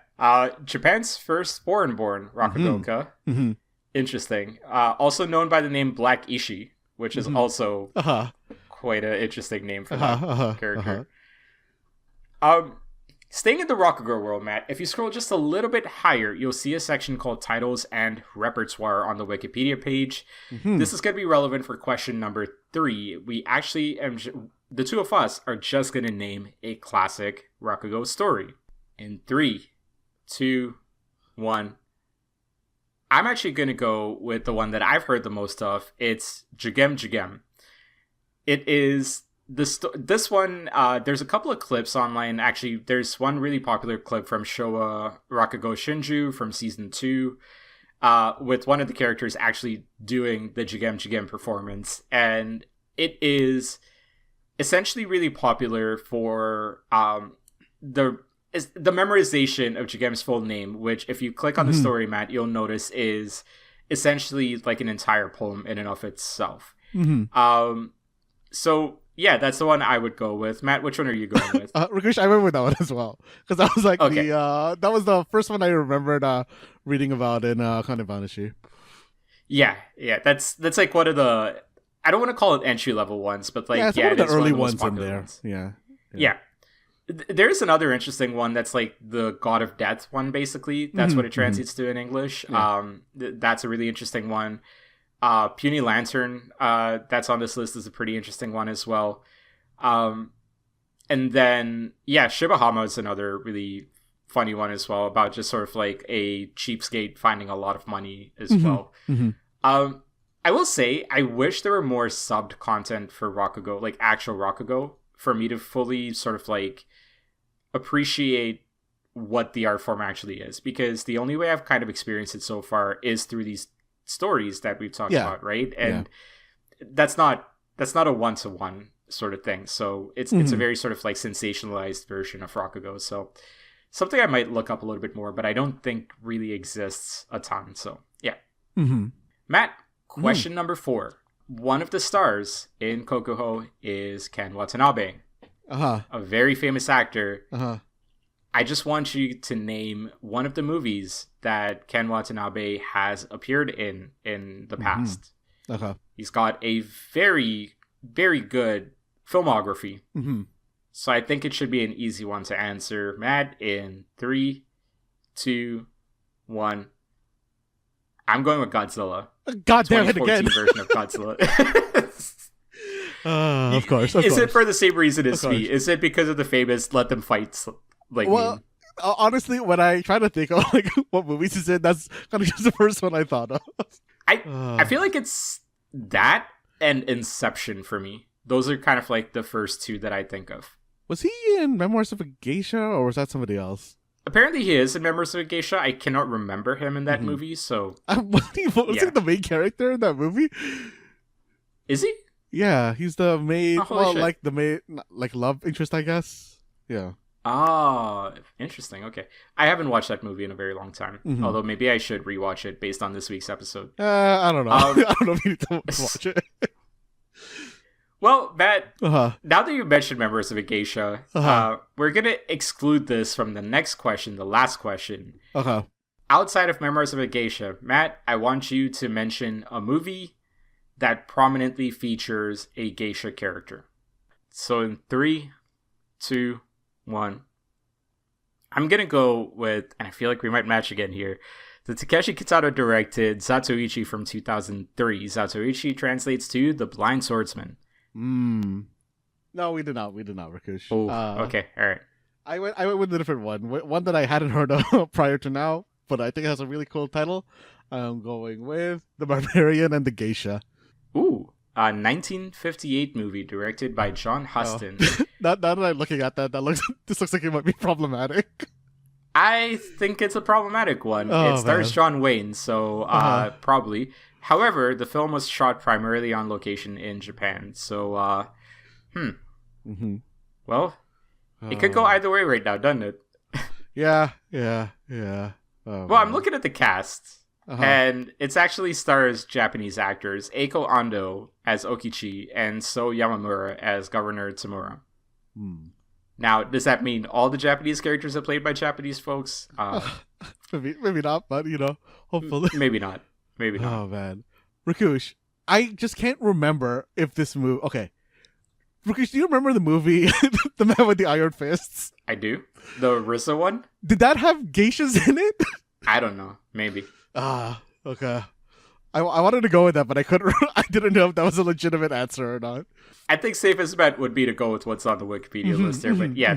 Japan's first foreign-born Rakugoka. Interesting. Also known by the name Black Ishi, which is also quite an interesting name for that character. Staying in the Rakugo world, Matt, if you scroll just a little bit higher, you'll see a section called Titles and Repertoire on the Wikipedia page. This is going to be relevant for question number 3. We actually, the two of us are just going to name a classic Rakugo story. In 3, 2, 1. I'm actually going to go with the one that I've heard the most of. It's Jugem Jugem. It is this one. There's a couple of clips online. Actually, there's one really popular clip from Showa Rakugo Shinju from season 2, with one of the characters actually doing the Jugem Jugem performance, and it is essentially really popular for the memorization of Jugem's full name, which, if you click on the story, Matt, you'll notice is essentially like an entire poem in and of itself. So yeah, that's the one I would go with. Matt, which one are you going with? Rakush, I remember that one as well, because that was like that was the first one I remembered reading about in Kanebanashi. Yeah, that's like one of the, I don't want to call it entry level ones, but like one of the early ones in there. Ones. Yeah. There's another interesting one that's like the God of Death one, basically. That's what it translates to in English. That's a really interesting one. Puny Lantern, that's on this list, is a pretty interesting one as well. And then, Shibahama is another really funny one as well, about just sort of like a cheapskate finding a lot of money as well. I will say, I wish there were more subbed content for Rakugo, like actual Rakugo, for me to fully sort of like appreciate what the art form actually is, because the only way I've kind of experienced it so far is through these stories that we've talked about, right? And that's not a one-to-one sort of thing, so it's a very sort of like sensationalized version of Rakugo. So something I might look up a little bit more, but I don't think really exists a ton. So yeah. Matt, question number 4. One of the stars in Kokuho is Ken Watanabe, a very famous actor. I just want you to name one of the movies that Ken Watanabe has appeared in the past. He's got a very, very good filmography. So I think it should be an easy one to answer. Matt, in 3, 2, 1. I'm going with Godzilla. God damn it again. 2014 version of Godzilla. Of course. Is it for the same reason as me? Is it because of the famous "Let Them Fight"? Like, honestly, when I try to think of like what movies he's in, that's kind of just the first one I thought of. I feel like it's that and Inception for me. Those are kind of like the first two that I think of. Was he in Memoirs of a Geisha, or was that somebody else? Apparently he is in Memoirs of a Geisha. I cannot remember him in that movie, so... was he the main character in that movie? Is he? Yeah, he's the main... like the main... like love interest, I guess? Yeah. Oh, interesting. Okay. I haven't watched that movie in a very long time. Although maybe I should rewatch it based on this week's episode. I don't know. I don't know if you need to watch it. Well, Matt, now that you mentioned Memoirs of a Geisha, we're going to exclude this from the next question, the last question. Outside of Memoirs of a Geisha, Matt, I want you to mention a movie that prominently features a geisha character. So in 3, 2, 1. I'm going to go with, and I feel like we might match again here, the Takeshi Kitano directed Zatoichi from 2003. Zatoichi translates to The Blind Swordsman. No, we did not. We did not, Rakush. Oh, okay. All right. I went with a different one. One that I hadn't heard of prior to now, but I think it has a really cool title. I'm going with The Barbarian and the Geisha. Ooh. A 1958 movie directed by John Huston. Now that I'm looking at that, this looks like it might be problematic. I think it's a problematic one. It stars John Wayne, so probably. However, the film was shot primarily on location in Japan, so well, it could go either way right now, doesn't it? Yeah. Well, I'm looking at the cast. And it actually stars Japanese actors Eiko Ando as Okichi and So Yamamura as Governor Tamura. Now, does that mean all the Japanese characters are played by Japanese folks? Maybe not, but hopefully. Maybe not. Oh, man. Rakush, I just can't remember if this movie... Okay. Rakush, do you remember the movie, The Man with the Iron Fists? I do. The Rissa one? Did that have geishas in it? I don't know. Maybe. Okay. I wanted to go with that, but I couldn't. I didn't know if that was a legitimate answer or not. I think safest bet would be to go with what's on the Wikipedia list there, but yeah,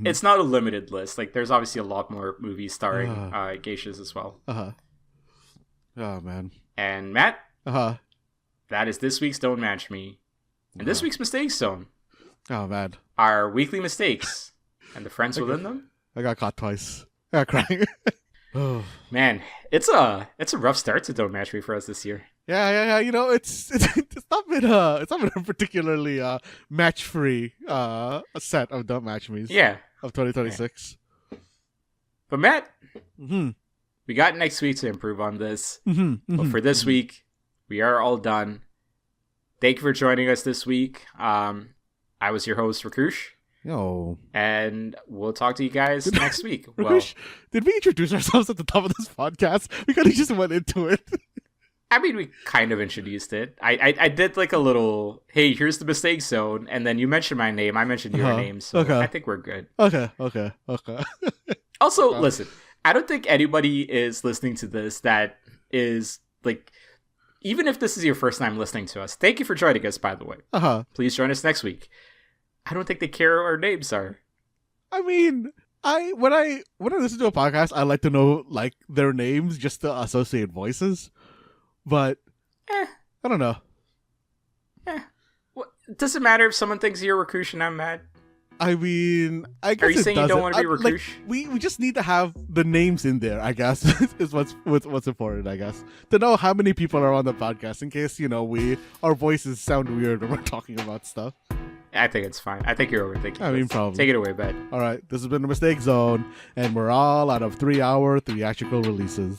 it's not a limited list. Like, there's obviously a lot more movies starring geishas as well. Oh man. And Matt. That is this week's Don't Match Me, and this week's Mistakes Zone. Oh man. Our weekly mistakes and the friends within them. I got caught twice. I got crying. Oh man, it's a rough start to Don't Match Me for us this year. Yeah. It's not been a particularly match free set of Don't Match Me's. Yeah, of 2026. Yeah. But Matt, we got next week to improve on this. But for this week, we are all done. Thank you for joining us this week. I was your host Rakush. Yo. And we'll talk to you guys next week. Rakush, did we introduce ourselves at the top of this podcast? We kind of just went into it. I mean, we kind of introduced it. I did like a little, hey, here's the mistake zone, and then you mentioned my name, I mentioned your name, so I think we're good. Okay. Also, listen, I don't think anybody is listening to this that is like, even if this is your first time listening to us, thank you for joining us, by the way. Please join us next week. I don't think they care what our names are. I mean, when I listen to a podcast, I like to know like their names just to associate voices. But I don't know. Does it matter if someone thinks you're Rakush and I'm Matt? I mean, I guess are you saying you don't want to be Rakush? Like, we just need to have the names in there, I guess, is what's important, I guess. To know how many people are on the podcast in case, our voices sound weird when we're talking about stuff. I think it's fine. I think you're overthinking. I mean, probably. Take it away, Ben. All right. This has been the Mistake Zone, and we're all out of 3-hour theatrical releases.